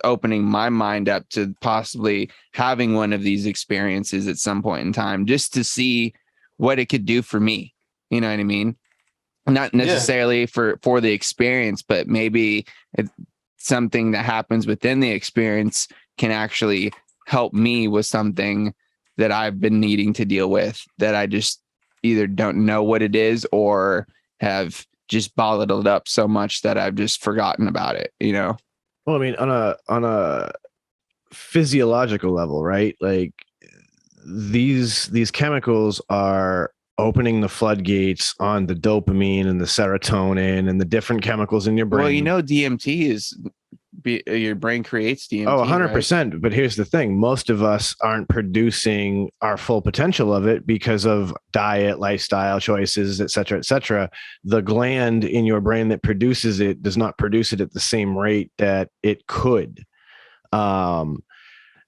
opening my mind up to possibly having one of these experiences at some point in time, just to see what it could do for me. You know what I mean? Not necessarily for the experience, but maybe something that happens within the experience can actually help me with something that I've been needing to deal with, that I just either don't know what it is or have just bottled it up so much that I've just forgotten about it, Well, I mean, on a physiological level, right? Like these chemicals are opening the floodgates on the dopamine and the serotonin and the different chemicals in your brain. Well, DMT is your brain creates DMT. Oh, 100%. Right? But here's the thing. Most of us aren't producing our full potential of it because of diet, lifestyle choices, et cetera, et cetera. The gland in your brain that produces it does not produce it at the same rate that it could.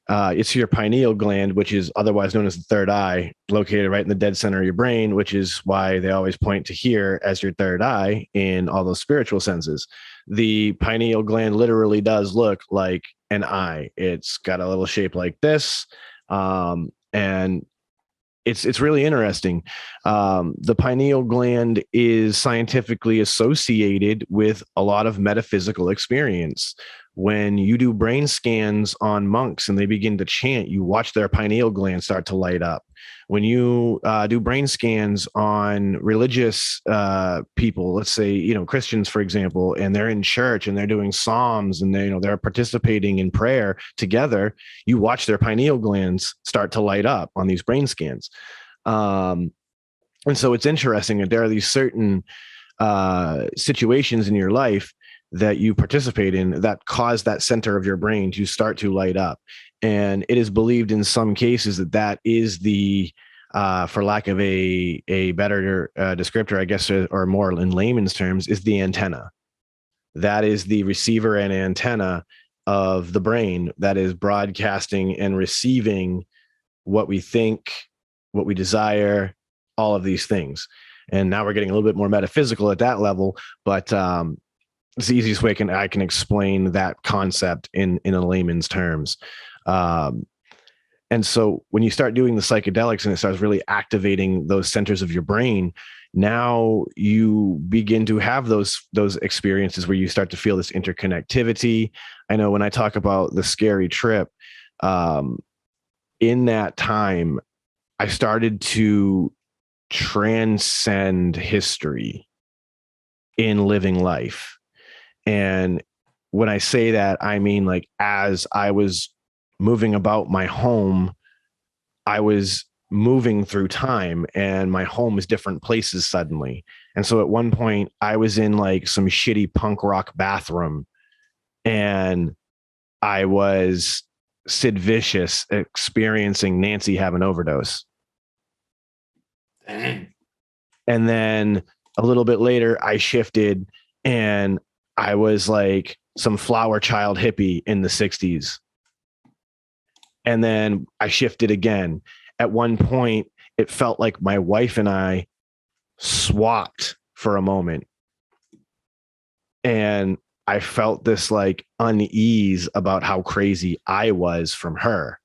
It's your pineal gland, which is otherwise known as the third eye, located right in the dead center of your brain, which is why they always point to here as your third eye in all those spiritual senses. The pineal gland literally does look like an eye. It's got a little shape like this. And it's really interesting. The pineal gland is scientifically associated with a lot of metaphysical experience. When you do brain scans on monks and they begin to chant, you watch their pineal gland start to light up. When you do brain scans on religious people, let's say, Christians, for example, and they're in church and they're doing psalms and they're participating in prayer together, you watch their pineal glands start to light up on these brain scans. And so it's interesting that there are these certain situations in your life that you participate in that cause that center of your brain to start to light up. And it is believed in some cases that is the, for lack of a better descriptor, I guess, or more in layman's terms, is the antenna. That is the receiver and antenna of the brain that is broadcasting and receiving what we think, what we desire, all of these things. And now we're getting a little bit more metaphysical at that level, but it's the easiest way I can explain that concept in a layman's terms. And so when you start doing the psychedelics and it starts really activating those centers of your brain, now you begin to have those experiences where you start to feel this interconnectivity. I know when I talk about the scary trip, in that time, I started to transcend history in living life. And when I say that, I mean, like, as I was moving about my home, I was moving through time and my home is different places suddenly. And so at one point I was in like some shitty punk rock bathroom and I was Sid Vicious experiencing Nancy have an overdose. Dang. And then a little bit later I shifted and I was like some flower child hippie in the 60s. And then I shifted again. At one point, it felt like my wife and I swapped for a moment. And I felt this like unease about how crazy I was from her.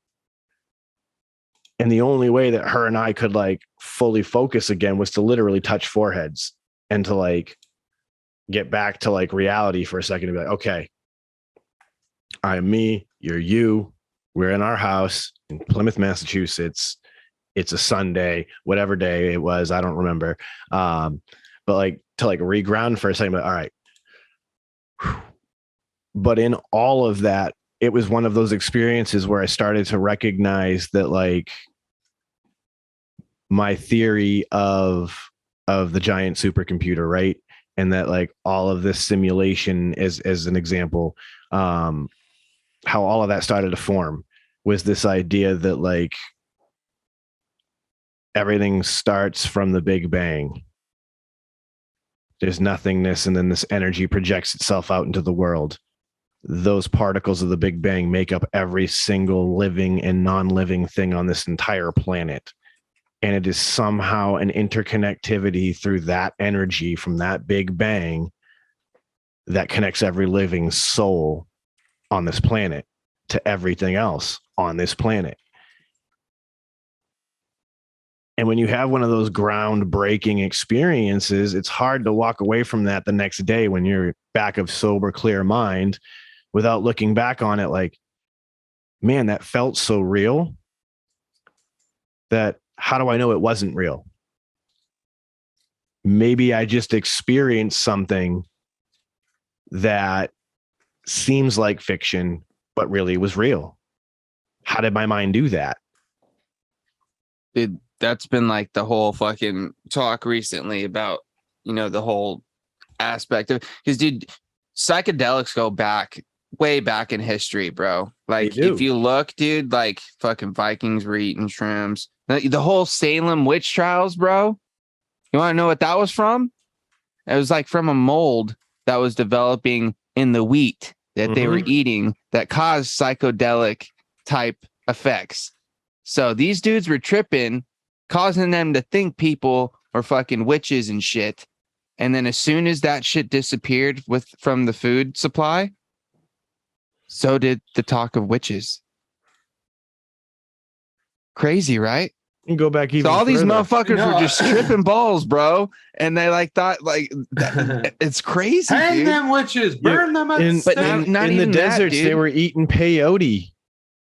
And the only way that her and I could like fully focus again was to literally touch foreheads and to like get back to like reality for a second and be like, okay, I'm me, you're you. We're in our house in Plymouth, Massachusetts. It's a Sunday, whatever day it was, I don't remember. But like to like reground for a second, but all right. But in all of that, it was one of those experiences where I started to recognize that like my theory of the giant supercomputer, right? And that like all of this simulation as an example, how all of that started to form was this idea that like everything starts from the Big Bang. There's nothingness, and then this energy projects itself out into the world. Those particles of the Big Bang make up every single living and non-living thing on this entire planet. And it is somehow an interconnectivity through that energy from that Big Bang that connects every living soul on this planet to everything else on this planet. And when you have one of those groundbreaking experiences, it's hard to walk away from that the next day when you're back of sober, clear mind without looking back on it like, man, that felt so real that how do I know it wasn't real? Maybe I just experienced something that seems like fiction, but really was real. How did my mind do that? That's been like the whole fucking talk recently about, you know, the whole aspect of, because dude, psychedelics go back way back in history, bro. Like if you look, dude, like fucking Vikings were eating shrooms. The whole Salem witch trials, bro. You want to know what that was from? It was like from a mold that was developing in the wheat that they were eating that caused psychedelic type effects. So these dudes were tripping, causing them to think people are fucking witches and shit. And then as soon as that shit disappeared from the food supply, so did the talk of witches. Crazy, right? You go back even so all further. These motherfuckers were just tripping balls, bro. And they like thought like it's crazy. Hang dude. them witches, burn them at the stake. But not in the even deserts, that, they were eating peyote.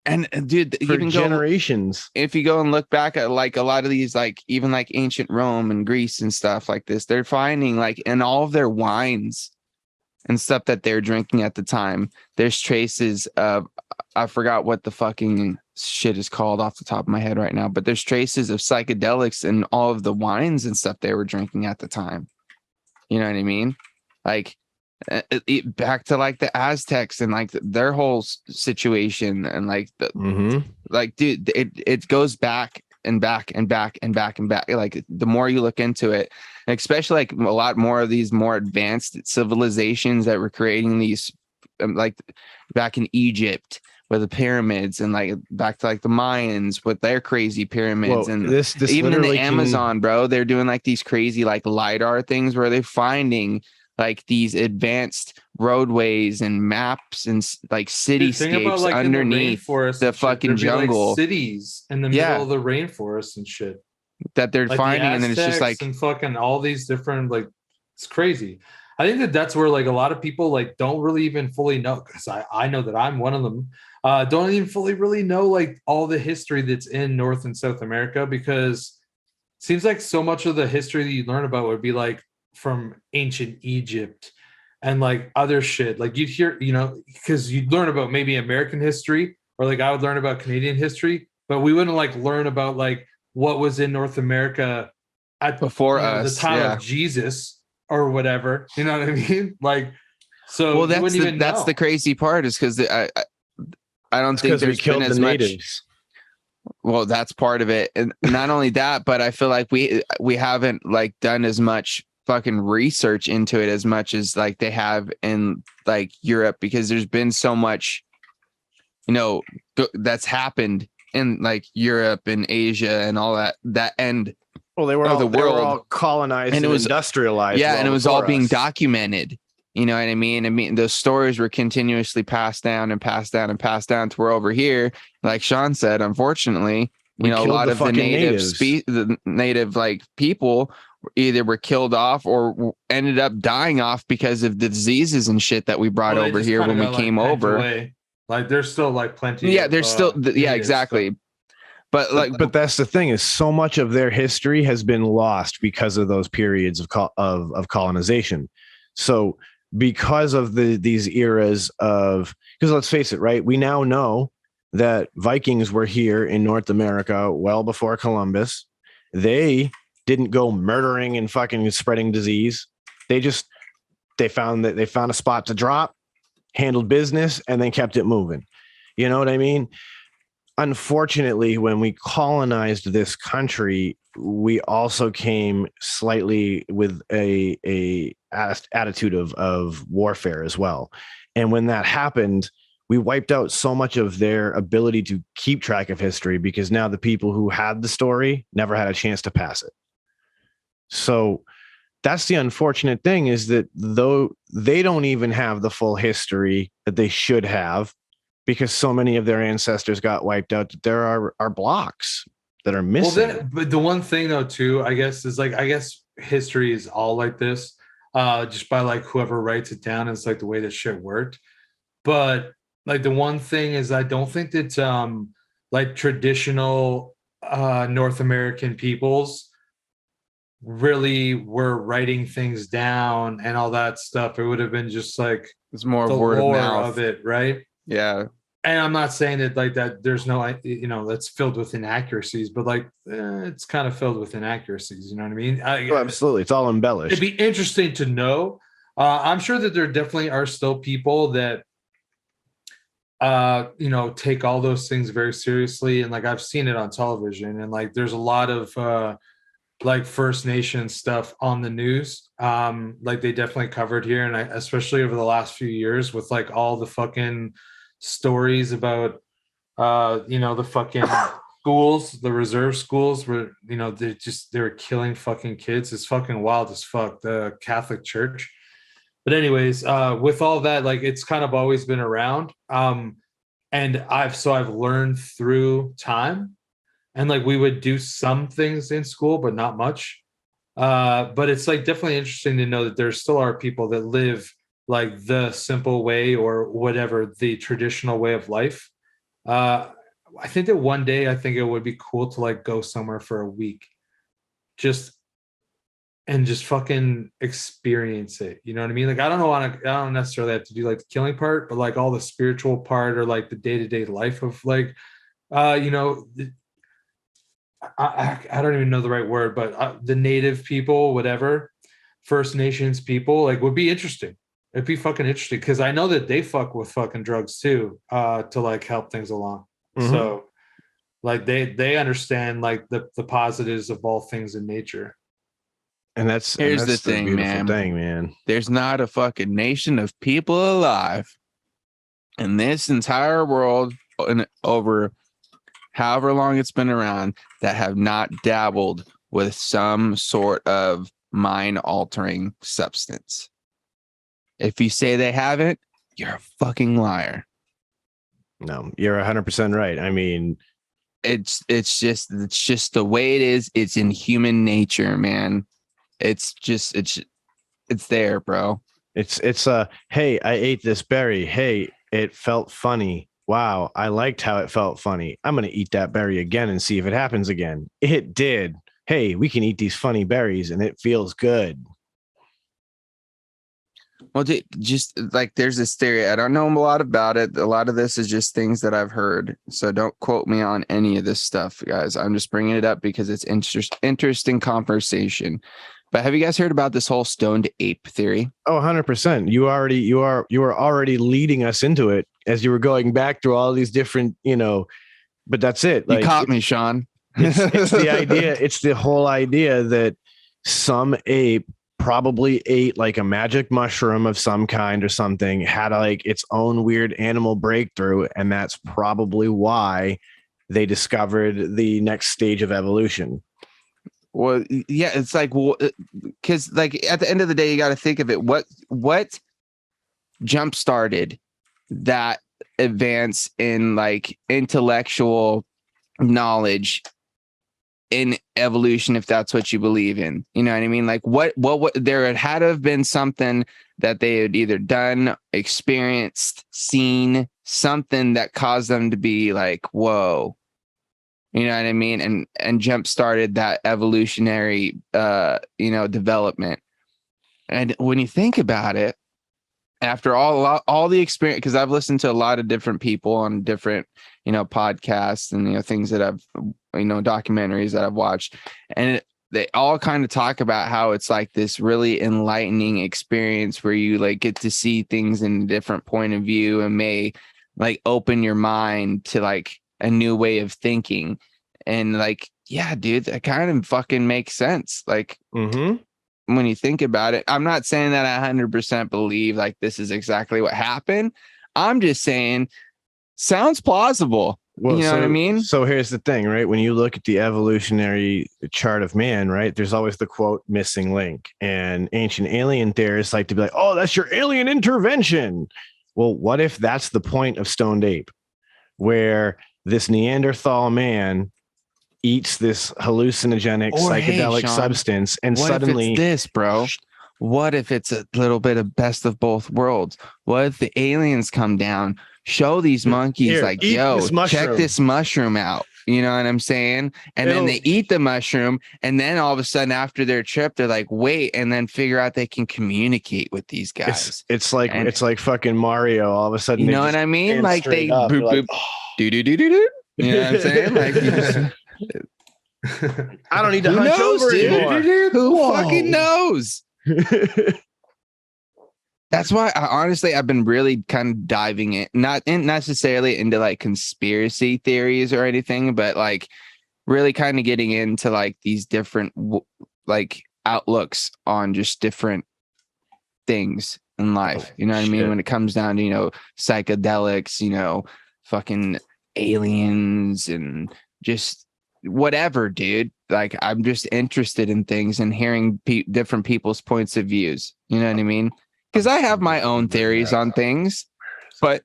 And dude, for even generations. If you go and look back at like a lot of these, like even like ancient Rome and Greece and stuff like this, they're finding like in all of their wines and stuff that they're drinking at the time, there's traces of, I forgot what the fucking shit is called off the top of my head right now, but there's traces of psychedelics in all of the wines and stuff they were drinking at the time. You know what I mean? Like back to like the Aztecs and like their whole situation and like like dude, it goes back and back and back and back and back. Like the more you look into it, and especially like a lot more of these more advanced civilizations that were creating these, like back in Egypt with the pyramids, and like back to like the Mayans with their crazy pyramids. Well, and this even in the Amazon, bro, they're doing like these crazy like LiDAR things where they're finding like these advanced roadways and maps and like cityscapes like underneath the fucking jungle, like cities in the middle of the rainforest and shit that they're like finding, and then it's just like and fucking all these different, like it's crazy. I think that's where like a lot of people like don't really even fully know, because I know that I'm one of them, don't even fully really know like all the history that's in North and South America, because it seems like so much of the history that you learn about would be like from ancient Egypt and like other shit. Like you'd hear, you know, because you'd learn about maybe American history, or like I would learn about Canadian history, but we wouldn't like learn about like what was in North America at before us, the time of Jesus or whatever. You know what I mean? Like, so well, that's the crazy part, is because I don't think there's been as much. Well, that's part of it, and not only that, but I feel like we haven't like done as much fucking research into it as much as like they have in like Europe, because there's been so much, you know, that's happened in like Europe and Asia and all that end. Well, they were all colonized and it was industrialized. Yeah, and it was all being documented. You know what I mean? I mean, those stories were continuously passed down and passed down and passed down to where over here, like Sean said, unfortunately, you know, a lot of the native like people either were killed off or ended up dying off because of the diseases and shit that we brought over here when we came over. Away. Like there's still like plenty. Yeah, there's still exactly. Stuff. But that's the thing, is so much of their history has been lost because of those periods of colonization. So because of these eras of, because let's face it, right? We now know that Vikings were here in North America well before Columbus, They didn't go murdering and fucking spreading disease. They found a spot to drop, handled business, and then kept it moving. You know what I mean? Unfortunately, when we colonized this country, we also came slightly with a attitude of warfare as well. And when that happened, we wiped out so much of their ability to keep track of history, because now the people who had the story never had a chance to pass it. So that's the unfortunate thing, is that though they don't even have the full history that they should have, because so many of their ancestors got wiped out, there are blocks that are missing. Well, but the one thing though too, I guess, is like, I guess history is all like this, just by like whoever writes it down, is like the way that shit worked. But like the one thing is, I don't think that like traditional North American peoples really were writing things down and all that stuff. It would have been just like It's more the word of lore mouth of it, right? Yeah. And I'm not saying that like that there's no, you know, that's filled with inaccuracies, but like it's kind of filled with inaccuracies. You know what I mean? Oh, absolutely. It's all embellished. It'd be interesting to know. I'm sure that there definitely are still people that, you know, take all those things very seriously. And like, I've seen it on television, and like, there's a lot of like First Nation stuff on the news. Like they definitely covered here. And especially over the last few years with like all the fucking stories about, you know, the fucking schools, the reserve schools where, you know, they were killing fucking kids. It's fucking wild as fuck, the Catholic Church. But anyways, with all that, like, it's kind of always been around. And I've learned through time, and like we would do some things in school, but not much. But it's like definitely interesting to know that there still are people that live like the simple way, or whatever, the traditional way of life. I think that one day, I think it would be cool to like go somewhere for a week, just fucking experience it. You know what I mean? Like, I don't necessarily have to do like the killing part, but like all the spiritual part, or like the day-to-day life of like, you know, I don't even know the right word, but the native people, whatever, First Nations people, like, would be interesting. It'd be fucking interesting, because I know that they fuck with fucking drugs too, to like help things along. Mm-hmm. So like they understand like the positives of all things in nature. And that's the thing, man. There's not a fucking nation of people alive in this entire world, and over however long it's been around, that have not dabbled with some sort of mind-altering substance. If you say they haven't, you're a fucking liar. No, you're 100% right. I mean, it's just the way it is. It's in human nature, man. It's there, bro. It's hey, I ate this berry. Hey, it felt funny. Wow, I liked how it felt funny. I'm going to eat that berry again and see if it happens again. It did. Hey, we can eat these funny berries and it feels good. Well, just like, there's this theory. I don't know a lot about it. A lot of this is just things that I've heard. So don't quote me on any of this stuff, guys. I'm just bringing it up because it's interesting conversation. But have you guys heard about this whole stoned ape theory? Oh, 100%. You were already leading us into it as you were going back through all these different, you know, but that's it. Like, you caught me, Sean. It's the idea. It's the whole idea that some ape probably ate like a magic mushroom of some kind or something, had like its own weird animal breakthrough. And that's probably why they discovered the next stage of evolution. Well, yeah, it's like, well, because like at the end of the day, you got to think of it. What jump started that advance in like intellectual knowledge in evolution, if that's what you believe in? You know what I mean? Like, what there had to have been something that they had either done, experienced, seen, something that caused them to be like, whoa. You know what I mean? And jump started that evolutionary, you know, development. And when you think about it, after all the experience, because I've listened to a lot of different people on different, podcasts and, things that I've, documentaries that I've watched, and they all kind of talk about how it's like this really enlightening experience where you like get to see things in a different point of view and may like open your mind to like a new way of thinking. And like, yeah, dude, that kind of fucking makes sense. Like, when you think about it, I'm not saying that I 100% believe like this is exactly what happened. I'm just saying sounds plausible. Well, you know what I mean? So here's the thing, right? When you look at the evolutionary chart of man, right, there's always the quote missing link. And ancient alien theorists like to be like, oh, that's your alien intervention. Well, what if that's the point of stoned ape, where this Neanderthal man eats this hallucinogenic psychedelic substance, and what suddenly if it's this, bro? What if it's a little bit of best of both worlds? What if the aliens come down, show these monkeys Here, like, eat yo, this mushroom. check this mushroom out. You know what I'm saying? And then they eat the mushroom, and then all of a sudden after their trip, they're like, wait, and then figure out they can communicate with these guys. It's like fucking Mario. All of a sudden, you know what I mean? Like they boop, boop, do do do do do. You know what I'm saying? Like you just, I don't need to who hunch knows, over dude? anymore. Who fucking knows? That's why I've been really kind of diving in, not necessarily into like conspiracy theories or anything, but like really kind of getting into like these different like outlooks on just different things in life. You know what I mean? When it comes down to, psychedelics, fucking aliens and just whatever, dude. Like I'm just interested in things and hearing different people's points of views. You know what I mean? Because I have my own theories on things, but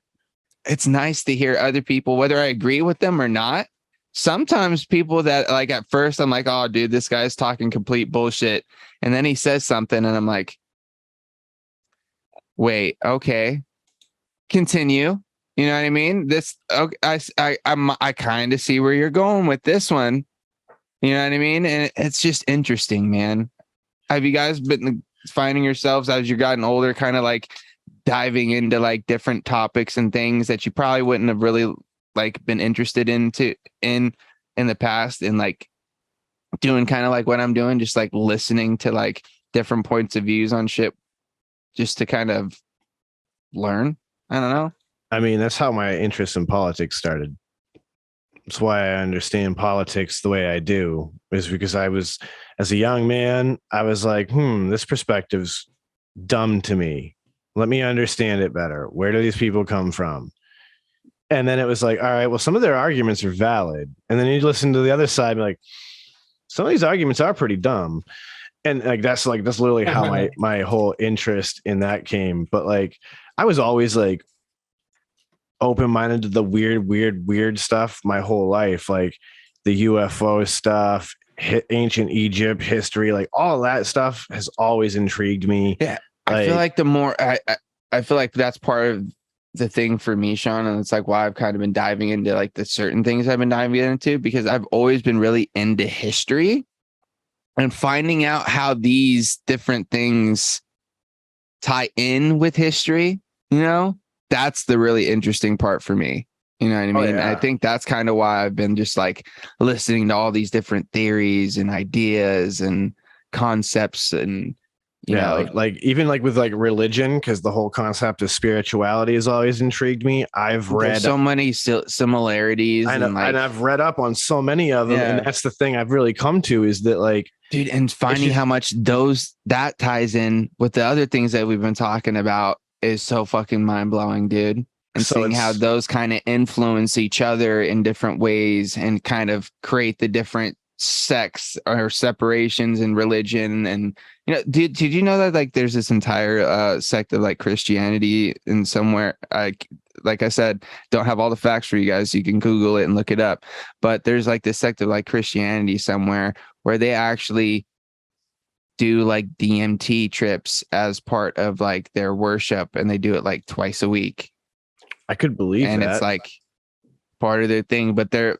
it's nice to hear other people, whether I agree with them or not. Sometimes people that like at first I'm like, oh, dude, this guy's talking complete bullshit. And then he says something and I'm like, wait, okay, continue. You know what I mean? This, okay, I kind of see where you're going with this one. You know what I mean? And it's just interesting, man. Have you guys been finding yourselves as you've gotten older, kind of like diving into like different topics and things that you probably wouldn't have really like been interested in the past, and like doing kind of like what I'm doing, just like listening to like different points of views on shit just to kind of learn? I don't know. I mean, that's how my interest in politics started. That's why I understand politics the way I do, is because as a young man, I was like, this perspective's dumb to me. Let me understand it better. Where do these people come from? And then it was like, all right, well, some of their arguments are valid. And then you listen to the other side, and be like, some of these arguments are pretty dumb. And like that's literally how my whole interest in that came. But like I was always like open-minded to the weird stuff my whole life, like the UFO stuff, ancient Egypt history, like all that stuff has always intrigued me. Yeah, I feel like the more I feel like that's part of the thing for me, Sean, and it's like why I've kind of been diving into like the certain things I've been diving into, because I've always been really into history and finding out how these different things tie in with history. That's the really interesting part for me. You know what I mean? Oh, yeah. I think that's kind of why I've been just like listening to all these different theories and ideas and concepts, and you know, like even like with like religion, because the whole concept of spirituality has always intrigued me. I've read so many similarities. I know, and I've read up on so many of them, and that's the thing I've really come to, is that like, dude, and finding how much that ties in with the other things that we've been talking about is so fucking mind-blowing, dude. And so seeing how those kind of influence each other in different ways and kind of create the different sects or separations in religion. And did you know that like there's this entire sect of like Christianity in somewhere? Like I said, don't have all the facts for you guys. You can Google it and look it up. But there's like this sect of like Christianity somewhere where they actually do like DMT trips as part of like their worship, and they do it like twice a week. I could believe and that. It's like part of their thing, but they're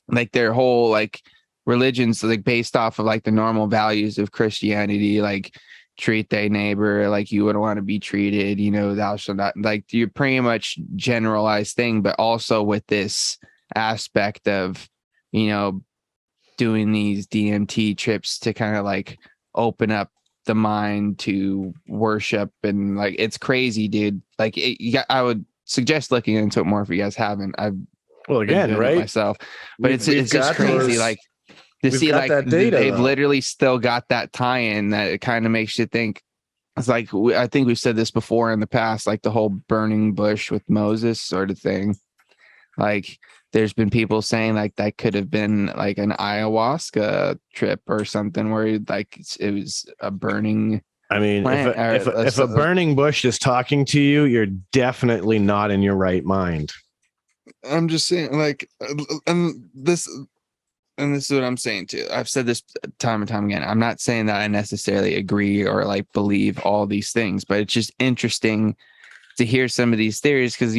like their whole like religion's like based off of like the normal values of Christianity, like treat thy neighbor like you would want to be treated, thou shalt not, like you pretty much generalized thing, but also with this aspect of, doing these DMT trips to kind of like open up the mind to worship. And like, it's crazy, dude. Like I would suggest looking into it more if you guys haven't. I've been doing it right? myself, but it's just got crazy. those- Like to we've see got like that data, they've though. literally still got that tie-in that it kind of makes you think. It's like, I think we've said this before in the past, like the whole burning bush with Moses sort of thing. Like there's been people saying like that could have been like an ayahuasca trip or something where like it was a burning. I mean, plant, if a burning bush is talking to you, you're definitely not in your right mind. I'm just saying, like, and this is what I'm saying too. I've said this time and time again. I'm not saying that I necessarily agree or like believe all these things, but it's just interesting to hear some of these theories because,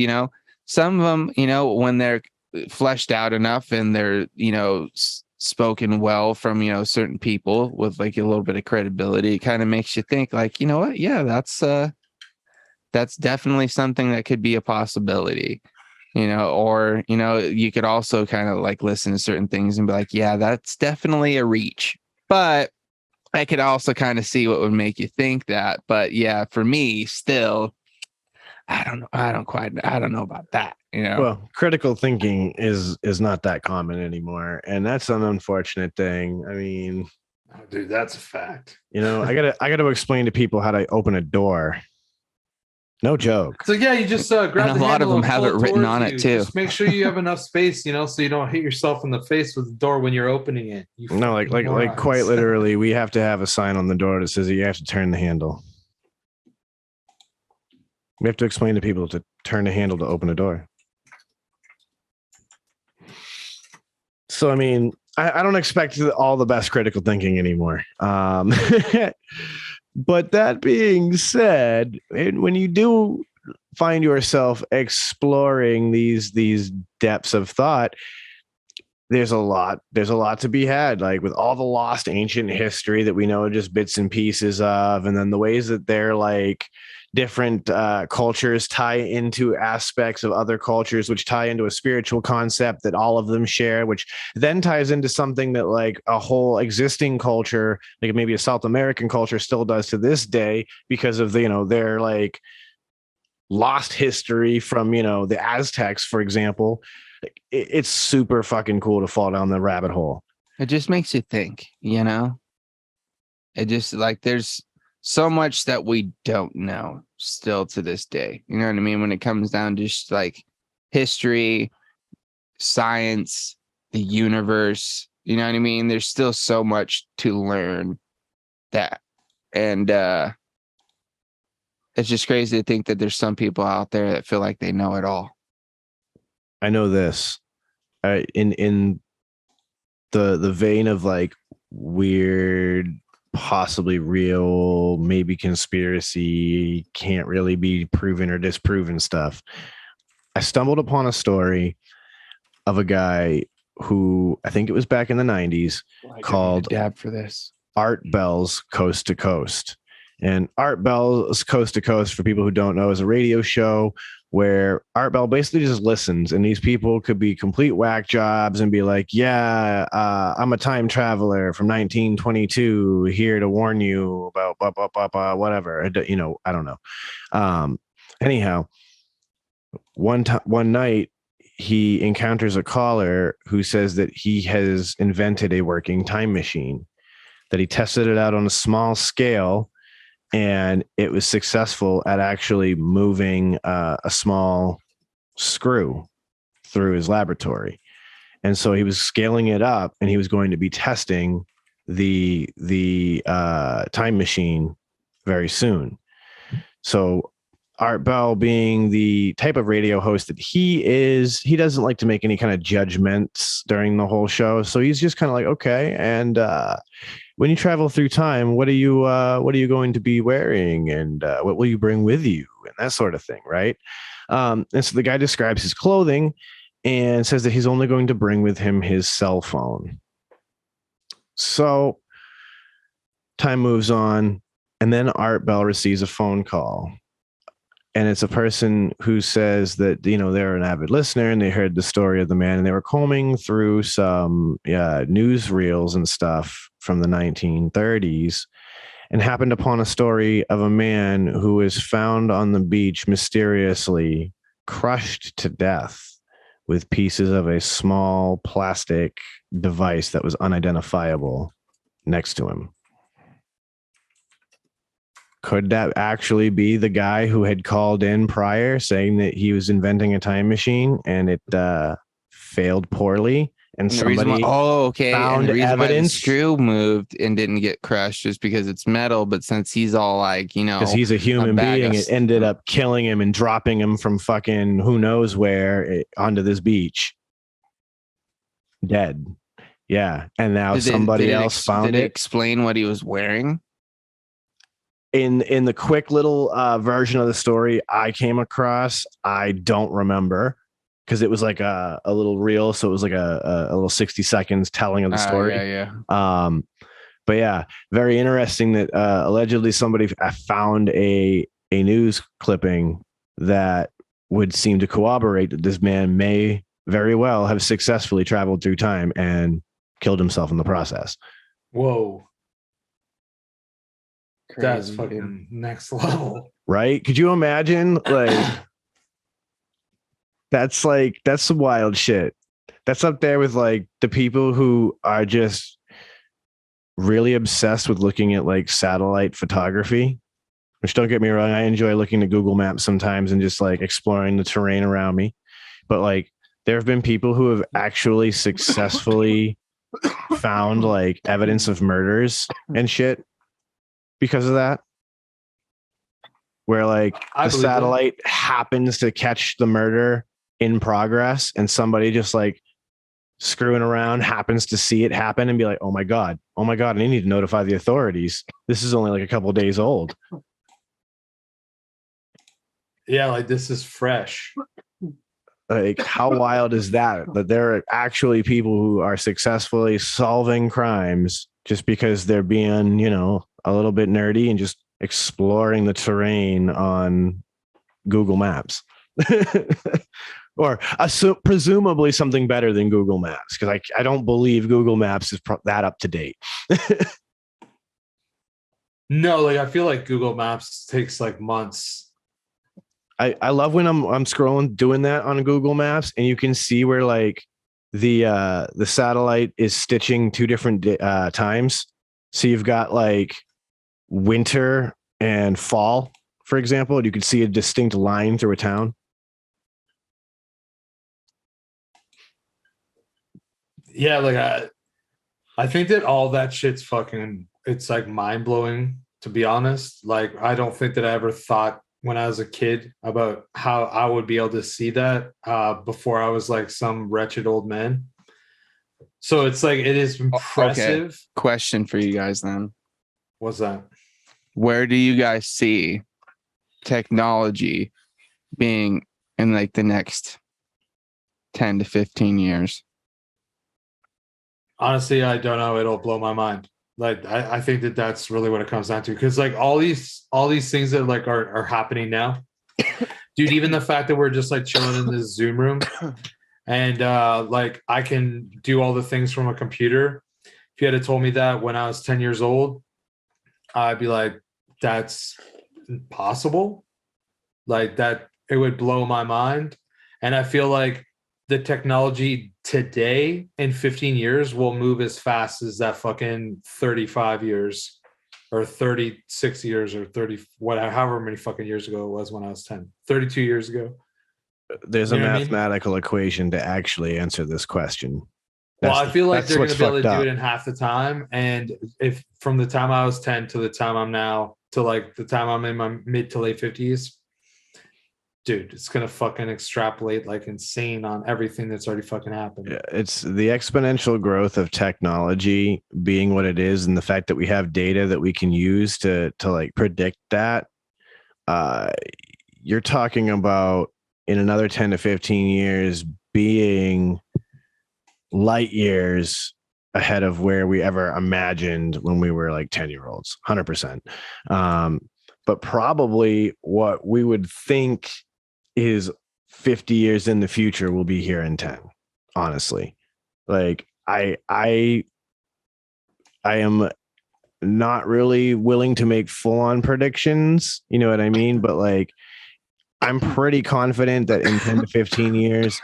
some of them, when they're fleshed out enough and they're, spoken well from, certain people with like a little bit of credibility, it kind of makes you think like, you know what? Yeah, that's definitely something that could be a possibility. Or, you could also kind of like listen to certain things and be like, yeah, that's definitely a reach. But I could also kind of see what would make you think that. But yeah, for me, still, I don't know. I don't know about that. Well, critical thinking is not that common anymore, and that's an unfortunate thing. I mean, Oh, dude, that's a fact. I gotta explain to people how to open a door. No joke. So yeah, you just grab And a the lot of handle them and have pull it written towards on you. it too. Just make sure you have enough space, so you don't hit yourself in the face with the door when you're opening it. No, like quite literally, we have to have a sign on the door that says that you have to turn the handle. We have to explain to people to turn the handle to open a door. So, I mean, I don't expect all the best critical thinking anymore. But that being said, when you do find yourself exploring these depths of thought, there's a lot to be had, like with all the lost ancient history that we know just bits and pieces of, and then the ways that they're like different cultures tie into aspects of other cultures, which tie into a spiritual concept that all of them share, which then ties into something that like a whole existing culture, like maybe a South American culture, still does to this day because of their like lost history from the Aztecs, for example. It's super fucking cool to fall down the rabbit hole. It just makes you think, It just like there's so much that we don't know still to this day. You know what I mean? When it comes down to just like history, science, the universe, you know what I mean? There's still so much to learn that. And it's just crazy to think that there's some people out there that feel like they know it all. I know this. In the vein of like weird, possibly real, maybe conspiracy, can't really be proven or disproven stuff. I stumbled upon a story of a guy who I think it was back in the 90s called Dab for this. Art Bell's Coast to Coast. And Art Bell's Coast to Coast, for people who don't know, is a radio show where Art Bell basically just listens, and these people could be complete whack jobs and be like, yeah, I'm a time traveler from 1922 here to warn you about blah, blah, blah, blah, whatever. I don't know. Anyhow, one night he encounters a caller who says that he has invented a working time machine, that he tested it out on a small scale, and it was successful at actually moving a small screw through his laboratory. And so he was scaling it up, and he was going to be testing the time machine very soon. So Art Bell, being the type of radio host that he is, he doesn't like to make any kind of judgments during the whole show. So he's just kind of like, okay, and when you travel through time, what are you going to be wearing, and what will you bring with you, and that sort of thing, right? And so the guy describes his clothing and says that he's only going to bring with him his cell phone. So time moves on. And then Art Bell receives a phone call. And it's a person who says that, they're an avid listener and they heard the story of the man and they were combing through some newsreels and stuff from the 1930s and happened upon a story of a man who was found on the beach mysteriously crushed to death with pieces of a small plastic device that was unidentifiable next to him. Could that actually be the guy who had called in prior saying that he was inventing a time machine and it failed poorly? And somebody okay. found And the reason why the evidence screw moved and didn't get crushed is because it's metal. But since he's all like, because he's a human being, it ended up killing him and dropping him from fucking who knows where onto this beach. Dead. Yeah. And now somebody else found it. Did it explain what he was wearing? In the quick little version of the story I came across, I don't remember because it was like a little reel. So it was like a little 60 seconds telling of the story. But yeah, very interesting that allegedly somebody found a news clipping that would seem to corroborate that this man may very well have successfully traveled through time and killed himself in the process. Whoa. Crazy, that's fucking next level. Right? Could you imagine? That's some wild shit. That's up there with like the people who are just really obsessed with looking at like satellite photography, which don't get me wrong, I enjoy looking at Google Maps sometimes and just like exploring the terrain around me. But like there have been people who have actually successfully found like evidence of murders and shit because of that. Where like the satellite happens to catch the murder in progress and somebody just like screwing around happens to see it happen and be like, oh my God, I need to notify the authorities. This is only like a couple days old. Yeah, like this is fresh. Like how wild is that? That there are actually people who are successfully solving crimes just because they're being, a little bit nerdy and just exploring the terrain on Google Maps. Or presumably something better than Google Maps, because I don't believe Google Maps is that up to date. No, like I feel like Google Maps takes like months. I love when I'm scrolling doing that on Google Maps and you can see where like the satellite is stitching two different times. So you've got like winter and fall, for example, and you can see a distinct line through a town. Yeah, like I think that all that shit's fucking, it's like mind blowing, to be honest. Like I don't think that I ever thought when I was a kid about how I would be able to see that before I was like some wretched old man. So it's like, it is impressive. Okay. Question for you guys then. What's that? Where do you guys see technology being in like the next 10 to 15 years? Honestly, I don't know. It'll blow my mind. Like, I think that that's really what it comes down to. Because like all these things that like are happening now, dude, even the fact that we're just like chilling in this Zoom room and like I can do all the things from a computer. If you had told me that when I was 10 years old, I'd be like, that's possible. Like that, it would blow my mind. And I feel like the technology today in 15 years will move as fast as that fucking 35 years or 36 years or 30, whatever, however many fucking years ago it was when I was 10, 32 years ago. There's a mathematical equation to actually answer this question. Well, I feel like they're going to be able to do it in half the time. And if from the time I was 10 to the time I'm now to like the time I'm in my mid to late 50s, dude, it's going to fucking extrapolate like insane on everything that's already fucking happened. Yeah, it's the exponential growth of technology being what it is. And the fact that we have data that we can use to like predict that. You're talking about in another 10 to 15 years being light years ahead of where we ever imagined when we were like 10-year-olds, 100%. But probably what we would think is 50 years in the future will be here in 10, honestly. Like I am not really willing to make full-on predictions, you know what I mean? But like, I'm pretty confident that in 10 to 15 years,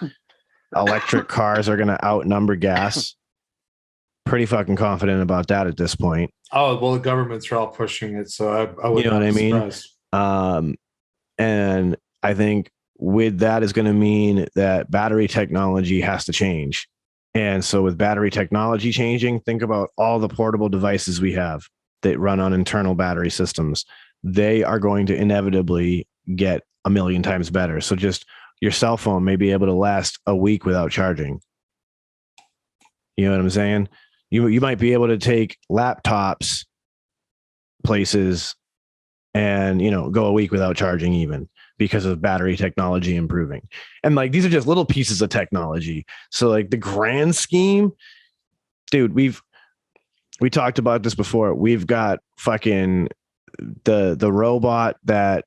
electric cars are going to outnumber gas. Pretty fucking confident about that at this point. Oh, well, the governments are all pushing it, so I would, you know what I mean? And I think with that is going to mean that battery technology has to change. And so with battery technology changing, think about all the portable devices we have that run on internal battery systems. They are going to inevitably get a million times better. So just your cell phone may be able to last a week without charging. You know what I'm saying? You might be able to take laptops places and, you know, go a week without charging even because of battery technology improving. And like, these are just little pieces of technology. So like the grand scheme, dude, we talked about this before. We've got fucking the robot that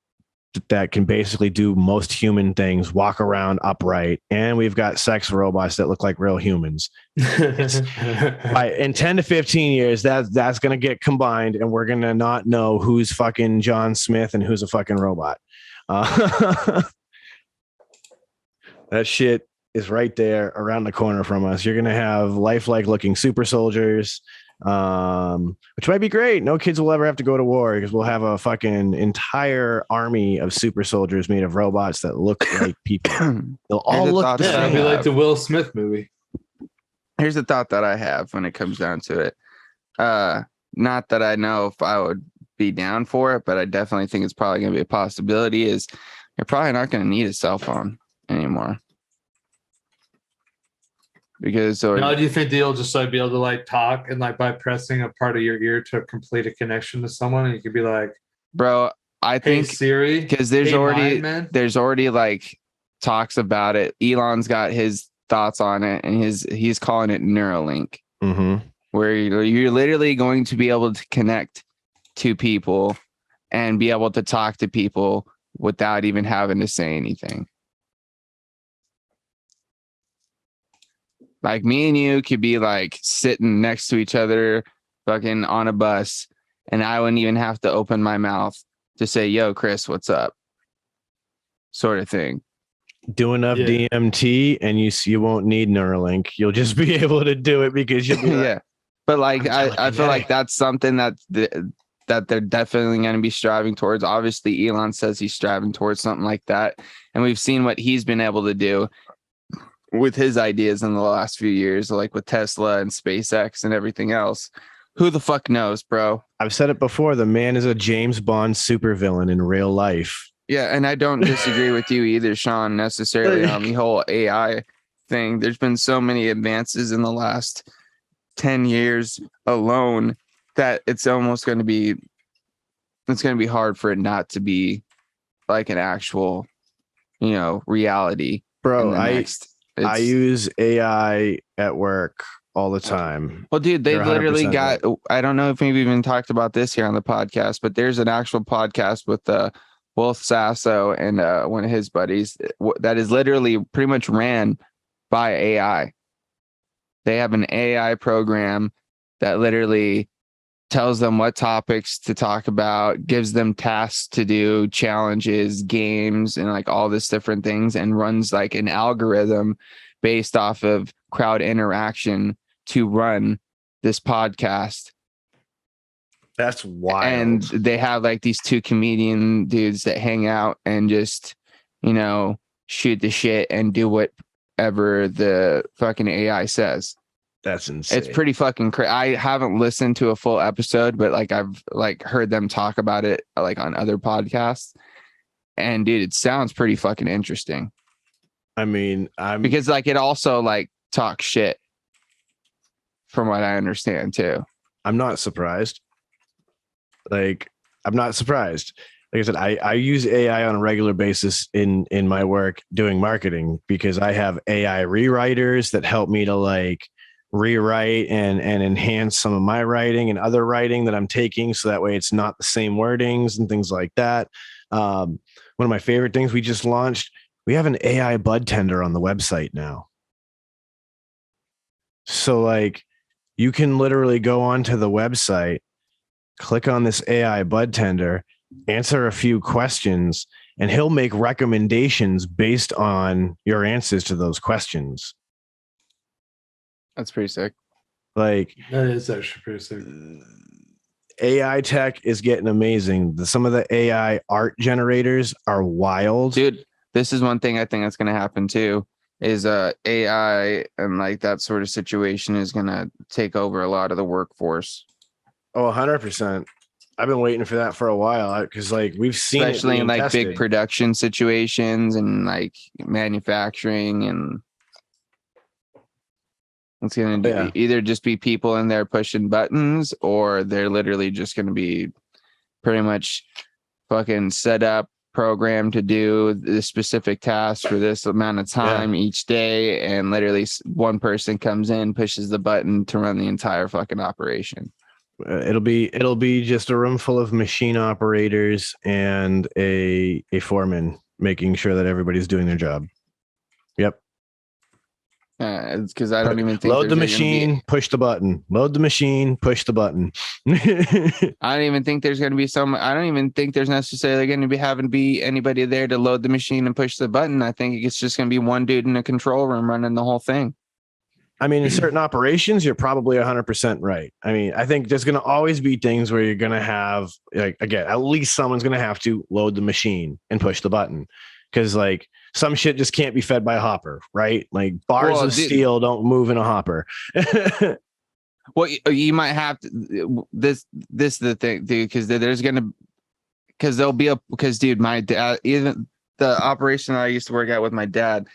can basically do most human things, walk around upright, and we've got sex robots that look like real humans. In 10 to 15 years, that's going to get combined, and we're going to not know who's fucking John Smith and who's a fucking robot. That shit is right there around the corner from us. You're going to have lifelike looking super soldiers, which might be great. No kids will ever have to go to war because we'll have a fucking entire army of super soldiers made of robots that look like people. They'll all look the Yeah, it'll same. be like the Will Smith movie. Here's the thought that I have when it comes down to it. Not that I know if I would be down for it, but I definitely think it's probably going to be a possibility, is you're probably not going to need a cell phone anymore. Because Now, do you think that you'll just like be able to like talk and like by pressing a part of your ear to complete a connection to someone, and you could be like, bro, I "Hey think Siri," because "Hey, man." there's already like talks about it. Elon's got his thoughts on it, and he's calling it Neuralink, where you're literally going to be able to connect to people and be able to talk to people without even having to say anything. Like me and you could be like sitting next to each other, fucking on a bus, and I wouldn't even have to open my mouth to say, "Yo, Chris, what's up?" Sort of thing. Do enough DMT and you won't need Neuralink. You'll just be able to do it because you'll be like, yeah. But like I feel like that's something that they're definitely going to be striving towards. Obviously, Elon says he's striving towards something like that, and we've seen what he's been able to do with his ideas in the last few years, like with Tesla and SpaceX and everything else. Who the fuck knows, bro? I've said it before. The man is a James Bond supervillain in real life. Yeah, and I don't disagree with you either, Sean, necessarily on the whole AI thing. There's been so many advances in the last 10 years alone that it's almost going to be hard for it not to be like an actual, reality. Bro, I use AI at work all the time. Well, dude, they literally got, I don't know if we've even talked about this here on the podcast, but there's an actual podcast with Wolf Sasso and one of his buddies that is literally pretty much ran by AI. They have an AI program that literally tells them what topics to talk about, gives them tasks to do, challenges, games, and like all this different things, and runs like an algorithm based off of crowd interaction to run this podcast. That's wild. And they have like these two comedian dudes that hang out and just, shoot the shit and do whatever the fucking AI says. That's insane. It's pretty fucking crazy. I haven't listened to a full episode, but like I've like heard them talk about it like on other podcasts. And dude, it sounds pretty fucking interesting. I mean, because like it also like talks shit from what I understand too. I'm not surprised. Like, I'm not surprised. Like I said, I use AI on a regular basis in my work doing marketing because I have AI rewriters that help me to like rewrite and enhance some of my writing and other writing that I'm taking, so that way it's not the same wordings and things like that. One of my favorite things we just launched, we have an AI bud tender on the website now. So like you can literally go onto the website, click on this AI bud tender, answer a few questions, and he'll make recommendations based on your answers to those questions. That's pretty sick. Like That is actually pretty sick. AI tech is getting amazing. Some of the AI art generators are wild. Dude, this is one thing I think that's going to happen too, is AI and like that sort of situation is going to take over a lot of the workforce. Oh, 100%. I've been waiting for that for a while because like we've seen especially it in like tested. big production situations and like manufacturing, and it's going to either just be people in there pushing buttons, or they're literally just going to be pretty much fucking set up, programmed to do the specific task for this amount of time each day, and literally one person comes in, pushes the button to run the entire fucking operation. It'll be just a room full of machine operators and a foreman making sure that everybody's doing their job. Yep. It's because I don't even think load the machine, push the button. Load the machine, push the button. I don't even think there's going to be I don't even think there's necessarily going to be having to be anybody there to load the machine and push the button. I think it's just going to be one dude in a control room running the whole thing. I mean, in certain operations, you're probably 100% right. I mean, I think there's going to always be things where you're going to have, like, again, at least someone's going to have to load the machine and push the button, because like some shit just can't be fed by a hopper, right? Like bars of steel don't move in a hopper. Well, you might have to. This is the thing, dude, because dude, my dad, even the operation I used to work at with my dad,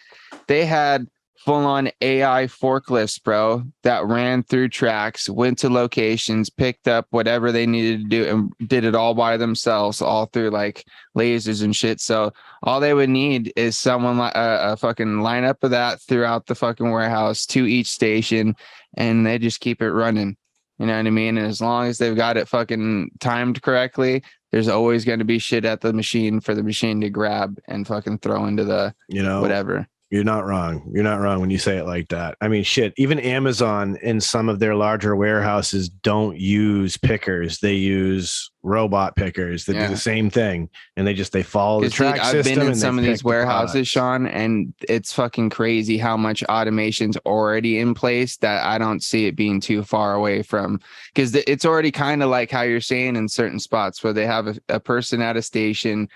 they had full-on AI forklifts, bro, that ran through tracks, went to locations, picked up whatever they needed to do, and did it all by themselves, all through like lasers and shit. So all they would need is someone like a fucking lineup of that throughout the fucking warehouse to each station, and they just keep it running. You know what I mean? And as long as they've got it fucking timed correctly, there's always going to be shit at the machine for the machine to grab and fucking throw into the, whatever. You're not wrong. You're not wrong when you say it like that. I mean, shit, even Amazon in some of their larger warehouses don't use pickers. They use robot pickers that do the same thing. And they follow the track system. I've been in some of these warehouses, Sean, and it's fucking crazy how much automation's already in place that I don't see it being too far away from, because it's already kind of like how you're saying in certain spots where they have a person at a station,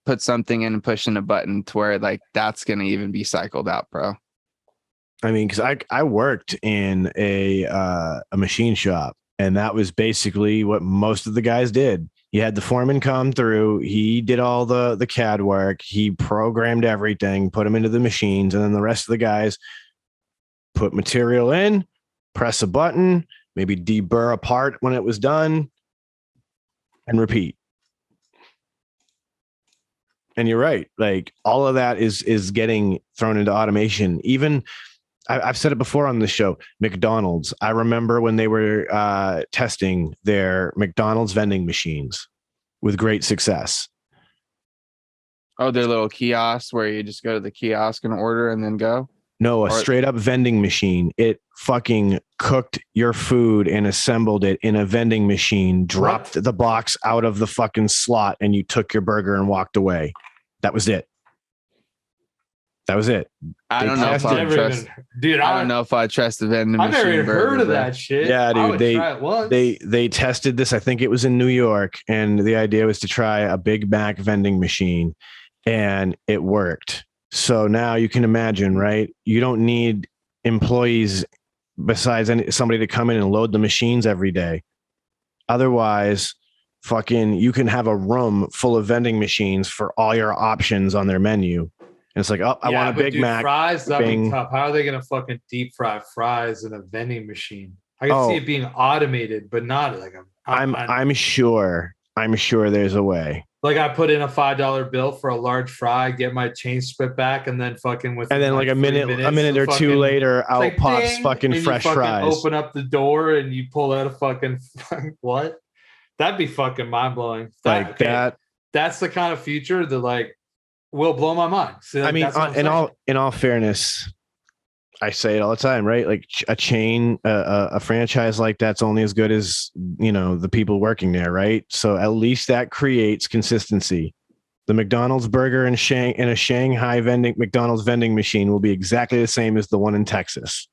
put something in and pushing a button to where like that's gonna even be cycled out, bro. I mean, because I worked in a machine shop, and that was basically what most of the guys did. You had the foreman come through, he did all the CAD work, he programmed everything, put them into the machines, and then the rest of the guys put material in, press a button, maybe deburr a part when it was done, and repeat. And you're right. Like all of that is getting thrown into automation. Even I've said it before on the show, McDonald's. I remember when they were testing their McDonald's vending machines with great success. Oh, their little kiosks where you just go to the kiosk and order and then go? No, straight up vending machine. It fucking cooked your food and assembled it in a vending machine, dropped the box out of the fucking slot, and you took your burger and walked away. That was it. I don't know if I trust. Dude, I don't know if I trust the vending machine. I've never even heard of that shit. Yeah, dude. I would try it once. They tested this. I think it was in New York, and the idea was to try a Big Mac vending machine, and it worked. So now you can imagine, right? You don't need employees besides somebody to come in and load the machines every day. Otherwise, fucking, you can have a room full of vending machines for all your options on their menu. And it's like, oh, I want a Big Mac. Fries, that'd be tough. How are they going to fucking deep fry fries in a vending machine? I can see it being automated, but not like I'm sure there's a way. Like I put in a $5 bill for a large fry, get my change split back, and then fucking within And then like a minute or two later, out like, pops ding, fucking and fresh you fucking fries. open up the door and you pull out a fucking what? That'd be fucking mind blowing. Like that. That's the kind of future that like will blow my mind. So, like, I mean, in all fairness, I say it all the time, right? Like a chain, a franchise like that's only as good as, you know, the people working there, right? So at least that creates consistency. The McDonald's burger in a Shanghai McDonald's vending machine will be exactly the same as the one in Texas.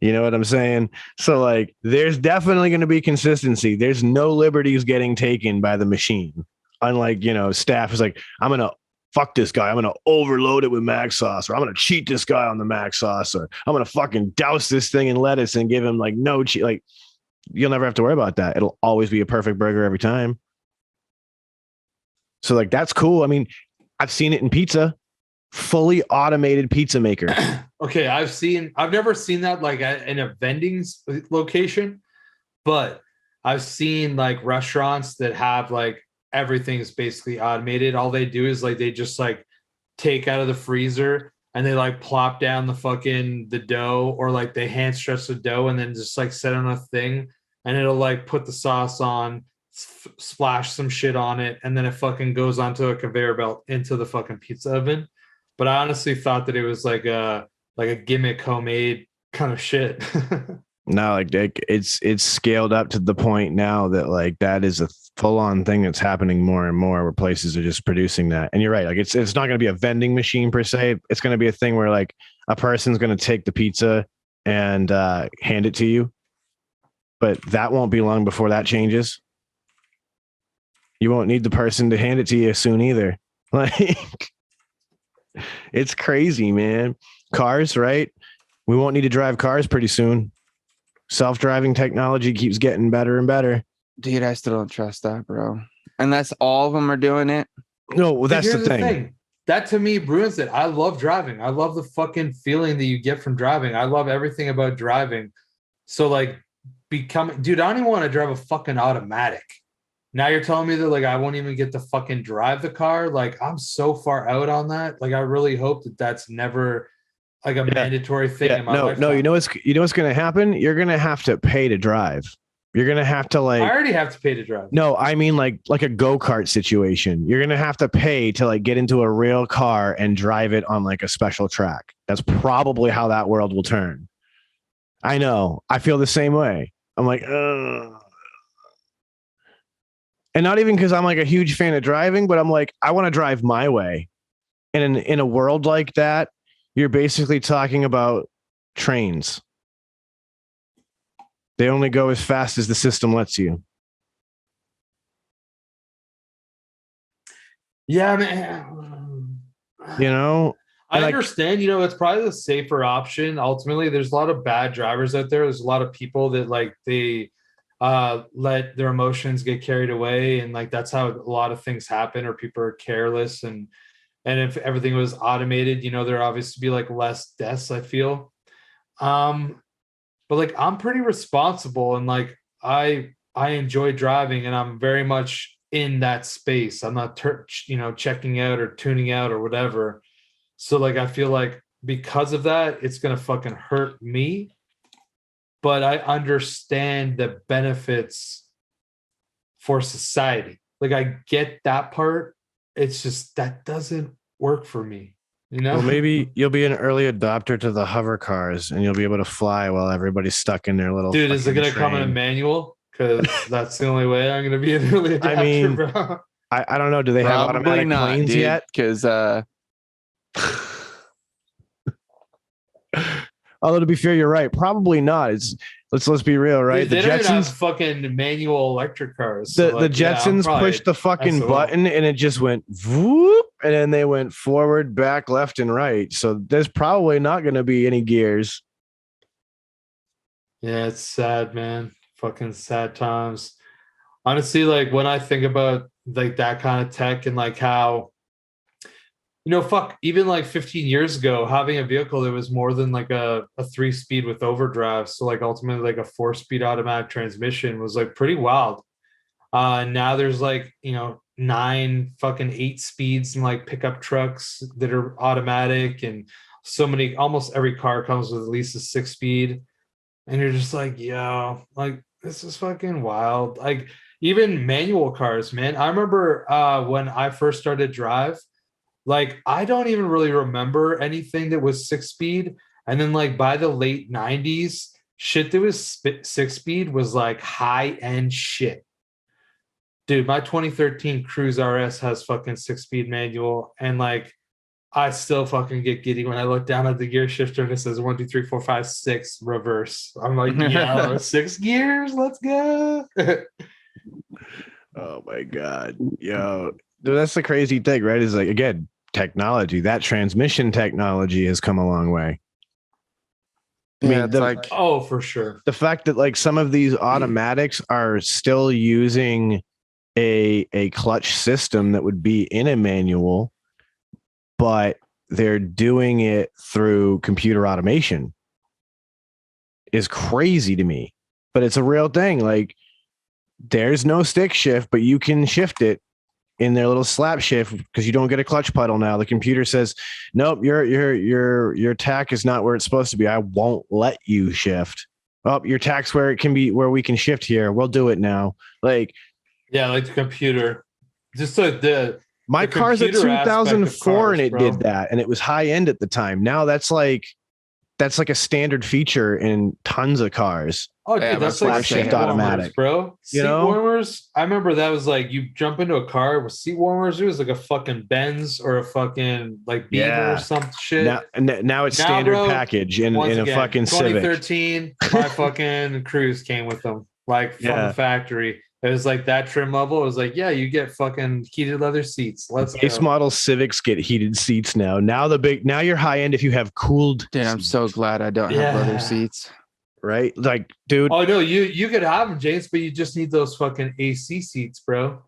You know what I'm saying? So like, there's definitely going to be consistency. There's no liberties getting taken by the machine. Unlike, you know, staff is like, I'm going to fuck this guy. I'm going to overload it with mac sauce, or I'm going to cheat this guy on the mac sauce, or I'm going to fucking douse this thing in lettuce and give him like no cheat. Like, you'll never have to worry about that. It'll always be a perfect burger every time. So like, that's cool. I mean, I've seen it in pizza, fully automated pizza maker. Okay. I've never seen that like in a vending location, but I've seen like restaurants that have like everything's basically automated. All they do is like, they just like take out of the freezer and they like plop down the dough, or like they hand stretch the dough and then just like set on a thing, and it'll like put the sauce on, splash some shit on it, and then it fucking goes onto a conveyor belt into the fucking pizza oven. But I honestly thought that it was like a gimmick homemade kind of shit. No, like it's scaled up to the point now that like that is a full-on thing that's happening more and more, where places are just producing that. And you're right, like it's not going to be a vending machine per se. It's going to be a thing where like a person's going to take the pizza and hand it to you, but that won't be long before that changes. You won't need the person to hand it to you soon either. Like, it's crazy, man. Cars, right? We won't need to drive cars pretty soon. Self-driving technology keeps getting better and better. Dude, I still don't trust that, bro. Unless all of them are doing it. No, well, that's the thing. That to me ruins it. I love driving. I love the fucking feeling that you get from driving. I love everything about driving. So like dude, I don't even want to drive a fucking automatic. Now you're telling me that like I won't even get to fucking drive the car. Like I'm so far out on that. Like I really hope that that's never like a mandatory thing in my life. No, you know what's going to happen? You're going to have to pay to drive. You're going to have to like, I already have to pay to drive. No, I mean like a go-kart situation. You're going to have to pay to like get into a real car and drive it on like a special track. That's probably how that world will turn. I know. I feel the same way. I'm like, ugh. And not even because I'm like a huge fan of driving, but I'm like, I want to drive my way. And in a world like that, you're basically talking about trains. They only go as fast as the system lets you. Yeah, man. You know? I understand, you know, it's probably the safer option. Ultimately, there's a lot of bad drivers out there. There's a lot of people that like they let their emotions get carried away, and like that's how a lot of things happen, or people are careless, and if everything was automated, you know, there obviously be like less deaths, I feel. But like I'm pretty responsible, and like I enjoy driving, and I'm very much in that space. I'm not checking out or tuning out or whatever. So like I feel like because of that, it's gonna fucking hurt me. But I understand the benefits for society. Like I get that part. It's just that doesn't work for me, you know? Well, maybe you'll be an early adopter to the hover cars and you'll be able to fly while everybody's stuck in their little. Dude, is it going to come in a manual? Because that's the only way I'm going to be an early adopter, I mean, bro. I don't know. Do they have automatic planes yet? Because although to be fair, you're right. Probably not. Let's be real, right? Dude, they don't even have fucking manual electric cars. The Jetsons pushed the fucking button and it just went whoop, and then they went forward, back, left, and right. So there's probably not going to be any gears. Yeah, it's sad, man. Fucking sad times. Honestly, like when I think about like that kind of tech and like how, you know, even like 15 years ago, having a vehicle that was more than like a 3-speed with overdrive, so like ultimately like a 4-speed automatic transmission was like pretty wild. Now there's like, 9 fucking 8 speeds and like pickup trucks that are automatic, and so many, almost every car comes with at least a 6-speed. And you're just like, yo, like this is fucking wild. Like even manual cars, man. I remember when I first started drive, like I don't even really remember anything that was 6-speed. And then like by the late 90s, shit that was 6-speed was like high-end shit. Dude, my 2013 Cruise RS has fucking 6-speed manual, and like I still fucking get giddy when I look down at the gear shifter and it says 1, 2, 3, 4, 5, 6 reverse. I'm like, yeah, 6 gears, let's go. Oh my God. Yo, that's the crazy thing, right? Is like, again, technology, that transmission technology has come a long way. I mean, it's like, Oh, for sure. the fact that like some of these automatics are still using a clutch system that would be in a manual, but they're doing it through computer automation is crazy to me. But it's a real thing. Like there's no stick shift, but you can shift it in their little slap shift because you don't get a clutch pedal now. The computer says, nope, your tack is not where it's supposed to be. I won't let you shift. Oh, your tack's where it can be, where we can shift here. We'll do it now. Like, yeah, like the computer. Just like my the car's a computer aspect of 2004 cars, and it bro. did that, and it was high end at the time. Now that's like a standard feature in tons of cars. Oh, Yeah, dude, that's but like flat seat shift warmers, automatic. bro. Seat know? warmers. I remember that was like you jump into a car with seat warmers. It was like a fucking Benz or a fucking like Beamer Yeah. or some shit. Now it's Now, standard bro, package in Once a again, fucking Civic. 2013, my fucking Cruise came with them, like from Yeah. the factory. It was like that trim level. It was like, yeah, you get fucking heated leather seats. Let's Base go. model Civics get heated seats now. Now you're high end if you have cooled. dude, I'm so glad I don't have leather seats. Right? Like, dude. Oh no, you could have them, James, but you just need those fucking AC seats, bro.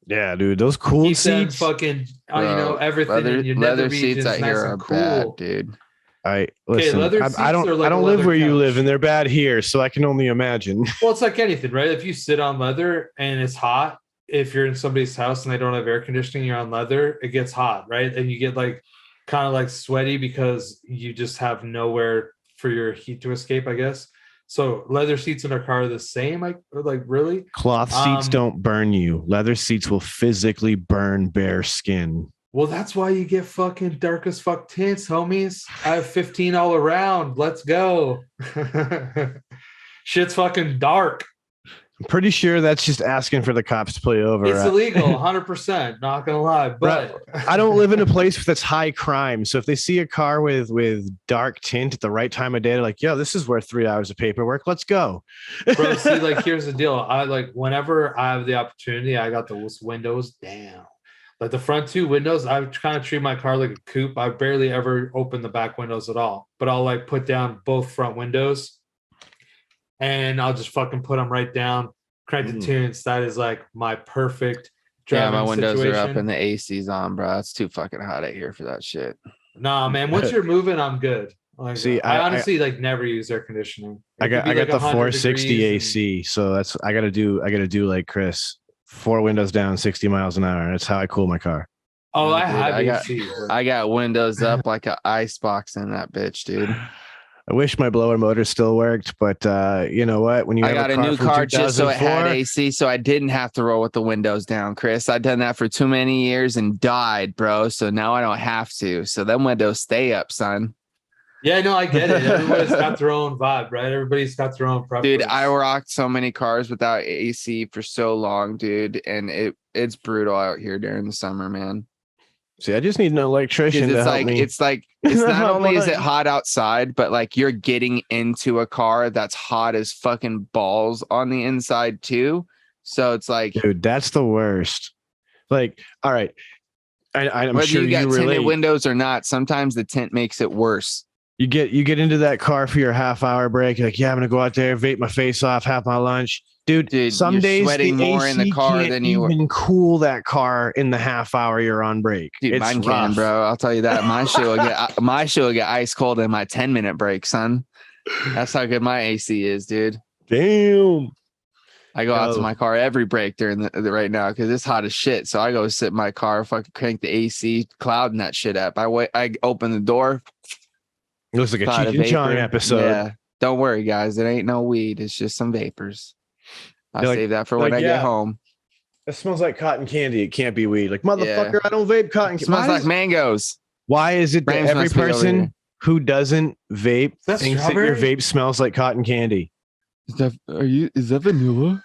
Yeah, dude. Those cooled Keep them seats. fucking, Bro, everything in your leather nether seats regions out nice here and are cool. bad, dude. Listen. leather I seats are like I a don't live leather where you couch. live, and they're bad here, so I can only imagine. Well, it's like anything, right? If you sit on leather and it's hot, if you're in somebody's house and they don't have air conditioning, you're on leather, it gets hot, right? And you get like kind of like sweaty because you just have nowhere for your heat to escape, I guess. So leather seats in our car are the same, like really. Cloth seats don't burn you. Leather seats will physically burn bare skin. Well, that's why you get fucking dark as fuck tints, homies. I have 15 all around. Let's go. Shit's fucking dark. I'm pretty sure that's just asking for the cops to pull you over. It's illegal, 100%. Not gonna lie, but I don't live in a place that's high crime. So if they see a car with dark tint at the right time of day, they're like, "Yo, this is worth 3 hours of paperwork. Let's go." bro, see, like here's the deal. I like whenever I have the opportunity, I got those windows down. Like the front 2 windows, I kind of treat my car like a coupe. I barely ever open the back windows at all, but I'll like put down both front windows and I'll just fucking put them right down, crank the tunes. That is like my perfect driving Yeah, my windows situation. are up and the AC's on, bro. It's too fucking hot out here for that shit. Nah, man. Once you're moving, I'm good. Like, See, I honestly like never use air conditioning. I got like the 100 460 degrees AC, so that's I gotta do like Chris, 4 windows down, 60 miles an hour. That's how I cool my car. Oh, I Dude, have I got- AC. I got windows up like an ice box in that bitch, dude. I wish my blower motor still worked, but you know what? When you I have got a new from car just so it had 2004, AC, so I didn't have to roll with the windows down, Chris. I've done that for too many years and died, bro. So now I don't have to. So them windows stay up, son. Yeah, no, I get it. Everybody's got their own vibe, right? Everybody's got their own preference. Dude, I rocked so many cars without AC for so long, dude, and it's brutal out here during the summer, man. See, I just need an electrician to help me. It's not only is it hot outside, but like you're getting into a car that's hot as fucking balls on the inside too. So it's like, dude, that's the worst. Like, all right, I'm whether sure you got you tinted relate. windows or not, sometimes the tint makes it worse. You get into that car for your half-hour break. You're like, yeah, I'm gonna go out there, vape my face off, have my lunch. Dude, some you're days sweating the more AC in the car can't than you were. even cool that car in the half hour you're on break. Dude, it's mine rough. can, bro. I'll tell you that. My shit will get ice cold in my 10-minute break, son. That's how good my AC is, dude. Damn. I go out to Yo. my car every break during the right now because it's hot as shit. So I go sit in my car, fucking crank the AC, clouding that shit up. I open the door. It looks like a cloud Cheech of and Chong vapor. episode. Yeah. Don't worry, guys. It ain't no weed. It's just some vapors. I You're save that for when I get home. It smells like cotton candy. It can't be weed. Like, motherfucker, Yeah. I don't vape cotton It candy. smells like mangoes. Why is it that Brains every must be over person here. who doesn't vape That thinks that your strawberry? vape smells like cotton candy? Is that vanilla?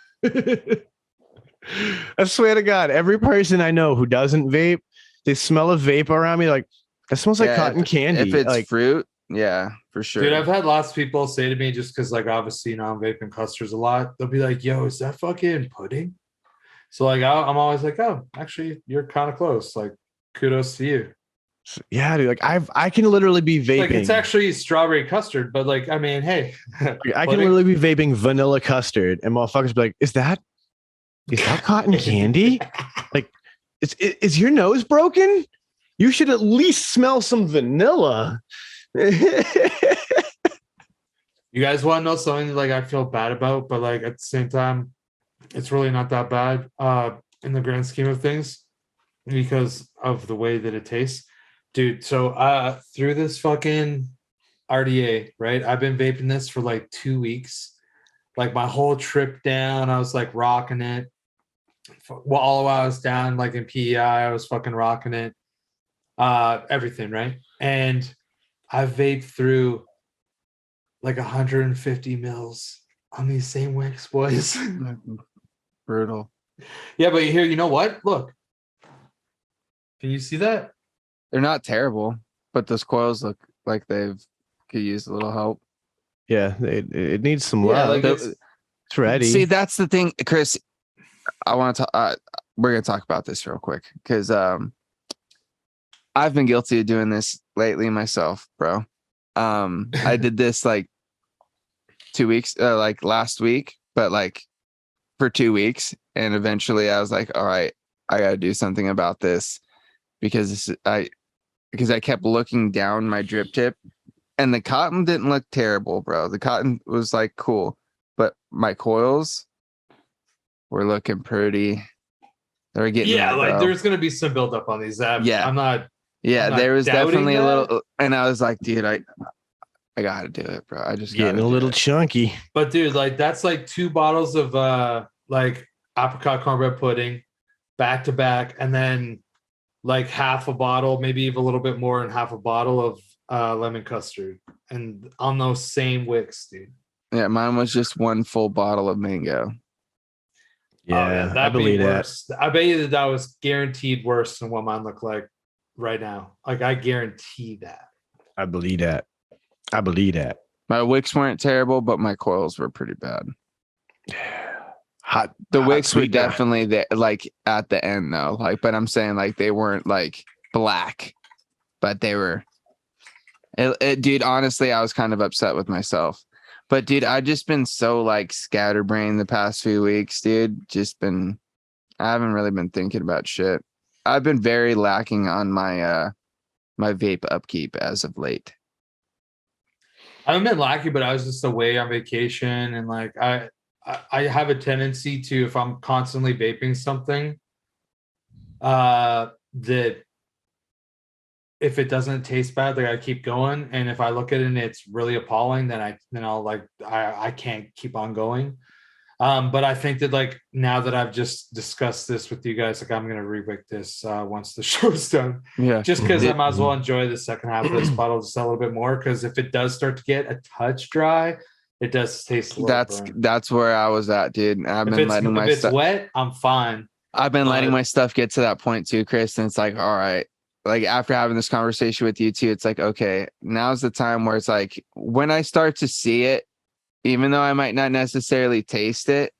I swear to God, every person I know who doesn't vape, they smell a vape around me like it smells like cotton candy. If it's like fruit, yeah, for sure. Dude, I've had lots of people say to me, just because, like, obviously, I'm vaping clusters a lot. They'll be like, "Yo, is that fucking pudding?" So, like, I'm always like, "Oh, actually, you're kind of close. Like, kudos to you." yeah, dude. Like I can literally be vaping. Like, it's actually strawberry custard, but like, I mean, hey, Like, I can pudding? literally be vaping vanilla custard, and motherfuckers be like, "Is that cotton candy? Like, is your nose broken? You should at least smell some vanilla." You guys want to know something that, like, I feel bad about, but like at the same time, it's really not that bad in the grand scheme of things because of the way that it tastes, dude. So through this fucking RDA, right? I've been vaping this for like 2 weeks. Like my whole trip down, I was like rocking it. While I was down, like in PEI, I was fucking rocking it. Everything, right? And I vaped through like 150 mils on these same wicks, boys. Brutal. Yeah, but here, you know what? Look. Can you see that? They're not terrible, but those coils look like they've could use a little help. Yeah, it needs some Yeah, love. like It's ready. See, that's the thing, Chris. I want to talk. We're gonna talk about this real quick because I've been guilty of doing this lately myself, bro. I did this like 2 weeks, like last week, but like for 2 weeks, and eventually I was like, all right, I got to do something about this because I kept looking down my drip tip, and the cotton didn't look terrible, bro. The cotton was like cool, but my coils were looking pretty. They were getting yeah, there, like bro. there's gonna be some buildup on these. Yeah. I'm not. Yeah, I'm not there was doubting definitely a that. little, and I was like, dude, I gotta do it, bro. I just Getting gotta a do little it. chunky. But dude, like that's like 2 bottles of like apricot cornbread pudding back to back, and then like half a bottle, maybe even a little bit more, and half a bottle of lemon custard, and on those same wicks, dude. Yeah, mine was just one full bottle of mango. Yeah, I that'd be believe that. worse. I bet you that was guaranteed worse than what mine look like right now. Like I guarantee that. I believe that. I believe that. My wicks weren't terrible, but my coils were pretty bad. Hot. The hot wicks were sweetener. definitely like at the end though. Like, but I'm saying like they weren't like black, but they were. Dude, honestly, I was kind of upset with myself. But dude, I've just been so like scatterbrained the past few weeks, dude. I haven't really been thinking about shit. I've been very lacking on my my vape upkeep as of late. I haven't been lacking, but I was just away on vacation, and like I have a tendency to, if I'm constantly vaping something, that if it doesn't taste bad, like I keep going, and if I look at it and it's really appalling, then I'll like I can't keep on going. But I think that like now that I've just discussed this with you guys, like I'm gonna rewick this once the show's done. Yeah, Just because I might as well enjoy the second half of this bottle just a little bit more. Because if it does start to get a touch dry, it does taste a little burnt. That's where I was at, dude. I've been letting my if it's stuff. wet, I'm fine. I've been letting my stuff get to that point too, Chris. And it's like, all right, like after having this conversation with you too, it's like, okay, now's the time where it's like when I start to see it, even though I might not necessarily taste it,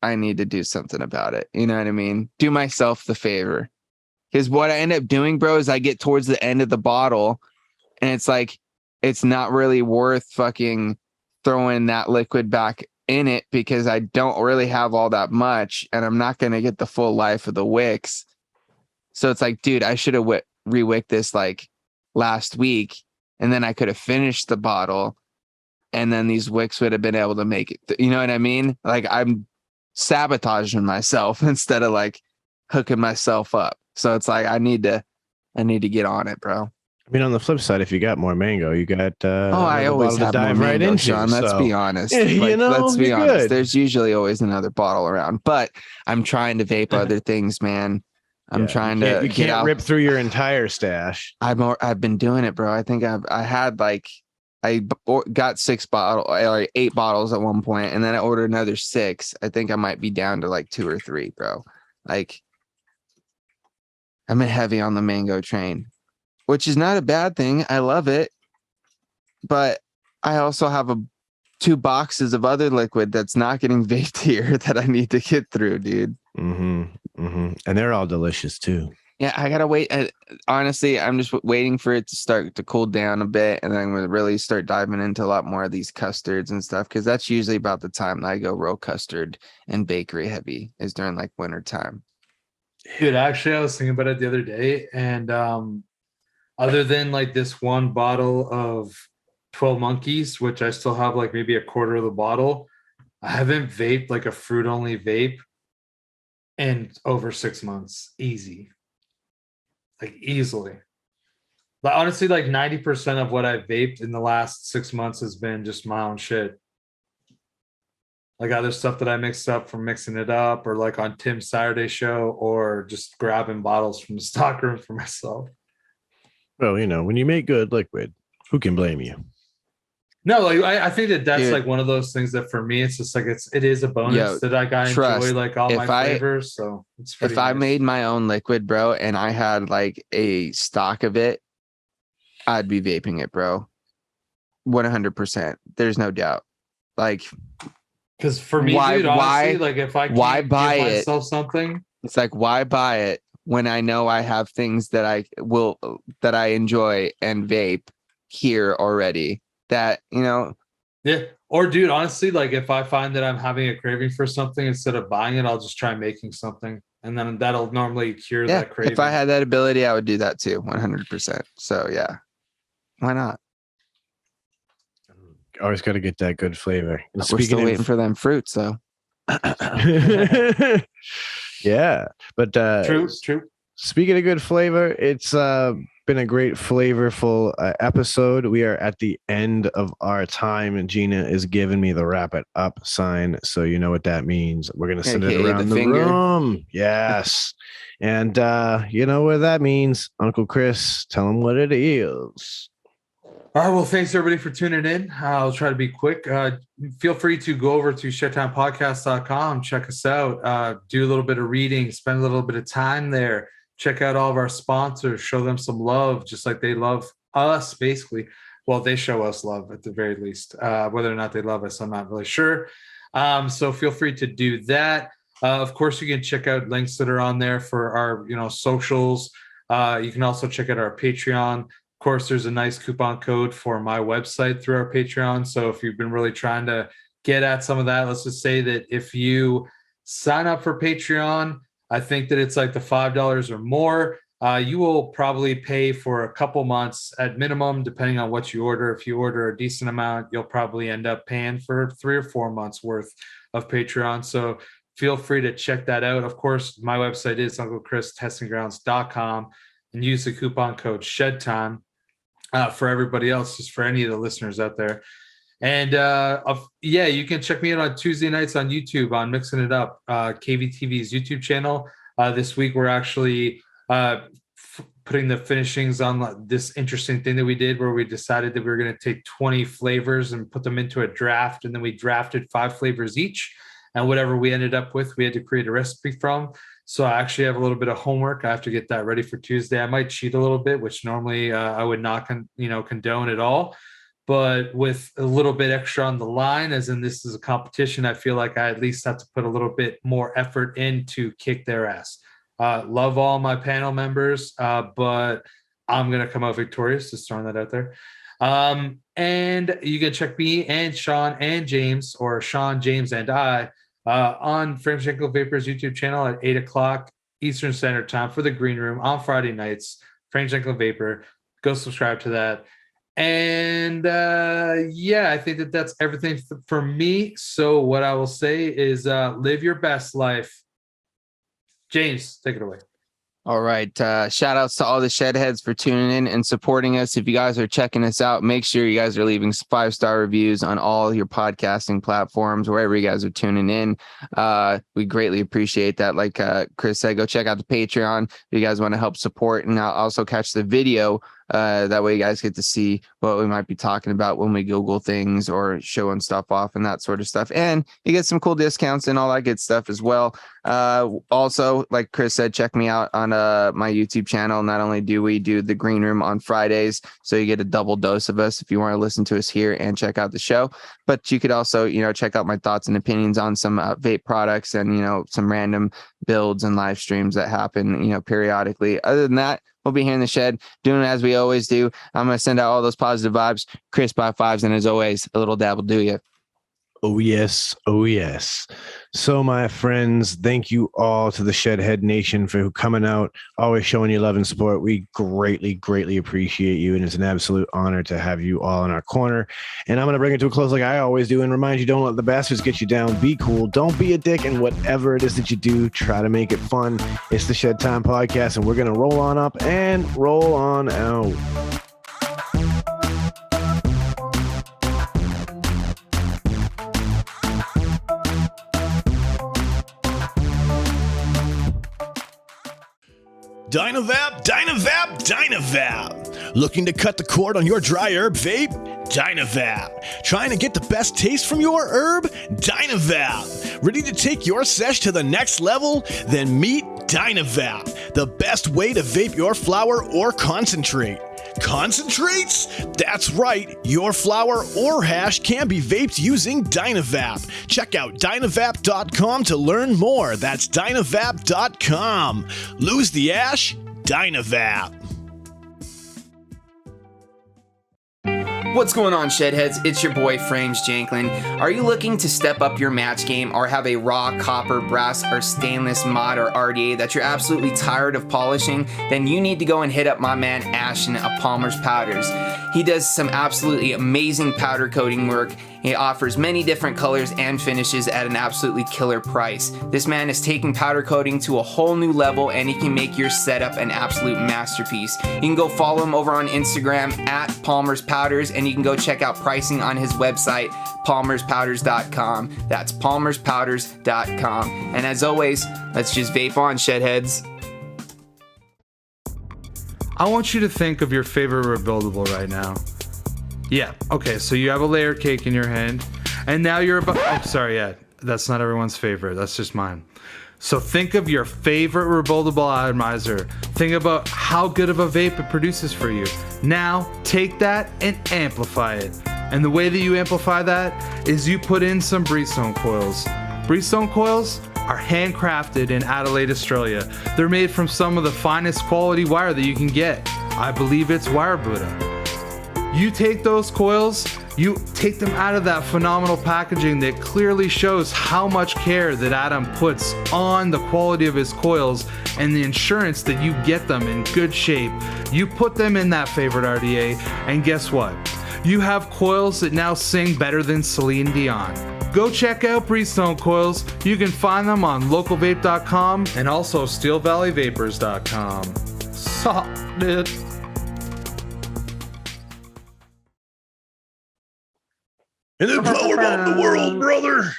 I need to do something about it. You know what I mean? Do myself the favor. Because what I end up doing, bro, is I get towards the end of the bottle and it's like, it's not really worth fucking throwing that liquid back in it because I don't really have all that much and I'm not going to get the full life of the wicks. So it's like, dude, I should have re-wicked this like last week and then I could have finished the bottle and then these wicks would have been able to make it. You know what I mean? Like I'm sabotaging myself instead of like hooking myself up. So it's like I need to get on it, bro. I mean, on the flip side, if you got more mango, you got I another always bottle have to dive more right mango, into. Sean. Let's so, be honest. you know, let's be you're honest. good. There's usually always another bottle around, but I'm trying to vape other things, man. I'm trying to You get can't out. rip through your entire stash. I've been doing it, bro. I think I had like got 6 bottles or 8 bottles at one point, and then I ordered another 6. I think I might be down to like 2 or 3, bro. Like I'm heavy on the mango train, which is not a bad thing. I love it, but I also have 2 boxes of other liquid that's not getting vaped here that I need to get through, dude. And they're all delicious too. Yeah, I gotta wait. Honestly, I'm just waiting for it to start to cool down a bit, and then I'm gonna really start diving into a lot more of these custards and stuff, because that's usually about the time that I go real custard and bakery heavy, is during like winter time. Dude, actually, I was thinking about it the other day, and other than like this one bottle of 12 Monkeys, which I still have like maybe a quarter of the bottle, I haven't vaped like a fruit only vape in over 6 months. Easily. But honestly, like 90% of what I've vaped in the last 6 months has been just my own shit. Like other stuff that I mixed up from mixing it up, or like on Tim's Saturday show, or just grabbing bottles from the stockroom for myself. Well, you know, when you make good liquid, who can blame you? No, like I think that's Dude. like one of those things that for me, it's just like it is a bonus that I trust, enjoy like all my flavors. So it's pretty if I nice. made my own liquid, bro, and I had like a stock of it, I'd be vaping it, bro. 100%. There's no doubt. Like, because for me, dude, honestly, like if I can't give myself something, it's like, why buy it when I know I have things that I enjoy and vape here already, that, you know. Yeah. Or dude, honestly, like if I find that I'm having a craving for something, instead of buying it, I'll just try making something, and then that'll normally cure that craving. If I had that ability, I would do that too, 100%. So yeah, why not? Always got to get that good flavor. And We're still waiting for them fruits, though. Yeah, but True. Speaking of good flavor, it's been a great flavorful episode. We are at the end of our time, and Gina is giving me the wrap it up sign, so you know what that means. We're gonna send it around the room. Yes, and you know what that means. Uncle Chris, tell him what it is. All right. Well, thanks everybody for tuning in. I'll try to be quick. Feel free to go over to shedtimepodcast.com, check us out, do a little bit of reading, spend a little bit of time there, check out all of our sponsors, show them some love, just like they love us, basically. Well, they show us love at the very least. Whether or not they love us, I'm not really sure. So feel free to do that. Of course, you can check out links that are on there for our, socials. You can also check out our Patreon. Of course, there's a nice coupon code for my website through our Patreon. So if you've been really trying to get at some of that, let's just say that if you sign up for Patreon, I think that it's like the $5 or more, you will probably pay for a couple months at minimum, depending on what you order. If you order a decent amount, you'll probably end up paying for 3 or 4 months worth of Patreon. So feel free to check that out. Of course, my website is UncleChrisTestingGrounds.com, and use the coupon code Shedtime. For everybody else, just for any of the listeners out there. And you can check me out on Tuesday nights on YouTube on Mixing It Up, KVTV's YouTube channel. This week, we're actually putting the finishings on this interesting thing that we did, where we decided that we were going to take 20 flavors and put them into a draft. And then we drafted 5 flavors each. And whatever we ended up with, we had to create a recipe from. So I actually have a little bit of homework. I have to get that ready for Tuesday. I might cheat a little bit, which normally I would not condone at all. But with a little bit extra on the line, as in this is a competition, I feel like I at least have to put a little bit more effort in to kick their ass. Love all my panel members, but I'm going to come out victorious. Just throwing that out there. And you can check me and Sean and James, or Sean, James, and I, on Frameshenko Vapors YouTube channel at 8 o'clock Eastern Standard Time for the Green Room on Friday nights. Frameshenko Vapor, go subscribe to that. And I think that's everything for me. So what I will say is live your best life. James, take it away. All right. Shout outs to all the Shedheads for tuning in and supporting us. If you guys are checking us out, make sure you guys are leaving 5-star reviews on all your podcasting platforms, wherever you guys are tuning in. We greatly appreciate that. Like Chris said, go check out the Patreon if you guys want to help support, and I'll also catch the video. That way you guys get to see what we might be talking about when we Google things or showing stuff off and that sort of stuff. And you get some cool discounts and all that good stuff as well. Also, like Chris said, check me out on my YouTube channel. Not only do we do the Green Room on Fridays, so you get a double dose of us if you want to listen to us here and check out the show, but you could also, check out my thoughts and opinions on some vape products and, some random builds and live streams that happen, periodically. Other than that, we'll be here in the shed doing as we always do. I'm going to send out all those positive vibes, Chris by fives, and as always, a little dab will do you. Oh, yes. Oh, yes. So, my friends, thank you all to the Shedhead Nation for coming out, always showing you love and support. We greatly, greatly appreciate you, and it's an absolute honor to have you all in our corner. And I'm going to bring it to a close like I always do and remind you, don't let the bastards get you down. Be cool. Don't be a dick. And whatever it is that you do, try to make it fun. It's the Shedtime Podcast, and we're going to roll on up and roll on out. Dynavap, Dynavap, Dynavap. Looking to cut the cord on your dry herb vape? Dynavap. Trying to get the best taste from your herb? Dynavap. Ready to take your sesh to the next level? Then meet Dynavap, the best way to vape your flower or concentrate. Concentrates? That's right, your flower or hash can be vaped using Dynavap. Check out Dynavap.com to learn more. That's Dynavap.com. Lose the ash? Dynavap. What's going on, Shedheads? It's your boy, Frames Janklin. Are you looking to step up your match game or have a raw copper, brass, or stainless mod or RDA that you're absolutely tired of polishing? Then you need to go and hit up my man Ashton of Palmer's Powders. He does some absolutely amazing powder coating work. He offers many different colors and finishes at an absolutely killer price. This man is taking powder coating to a whole new level, and he can make your setup an absolute masterpiece. You can go follow him over on Instagram at Palmer's Powders, and you can go check out pricing on his website, palmerspowders.com. That's palmerspowders.com. And as always, let's just vape on, Shedheads. I want you to think of your favorite rebuildable right now. Yeah, okay, so you have a layer cake in your hand, and now you're about... Oh, sorry, yeah, that's not everyone's favorite. That's just mine. So think of your favorite rebuildable atomizer. Think about how good of a vape it produces for you. Now, take that and amplify it. And the way that you amplify that is you put in some Breezestone coils. Breezestone coils are handcrafted in Adelaide, Australia. They're made from some of the finest quality wire that you can get. I believe it's Wire Buddha. You take those coils, you take them out of that phenomenal packaging that clearly shows how much care that Adam puts on the quality of his coils and the insurance that you get them in good shape. You put them in that favorite RDA, and guess what? You have coils that now sing better than Celine Dion. Go check out Breezestone coils. You can find them on localvape.com and also steelvalleyvapors.com. Solid. And then power bomb the world, brother.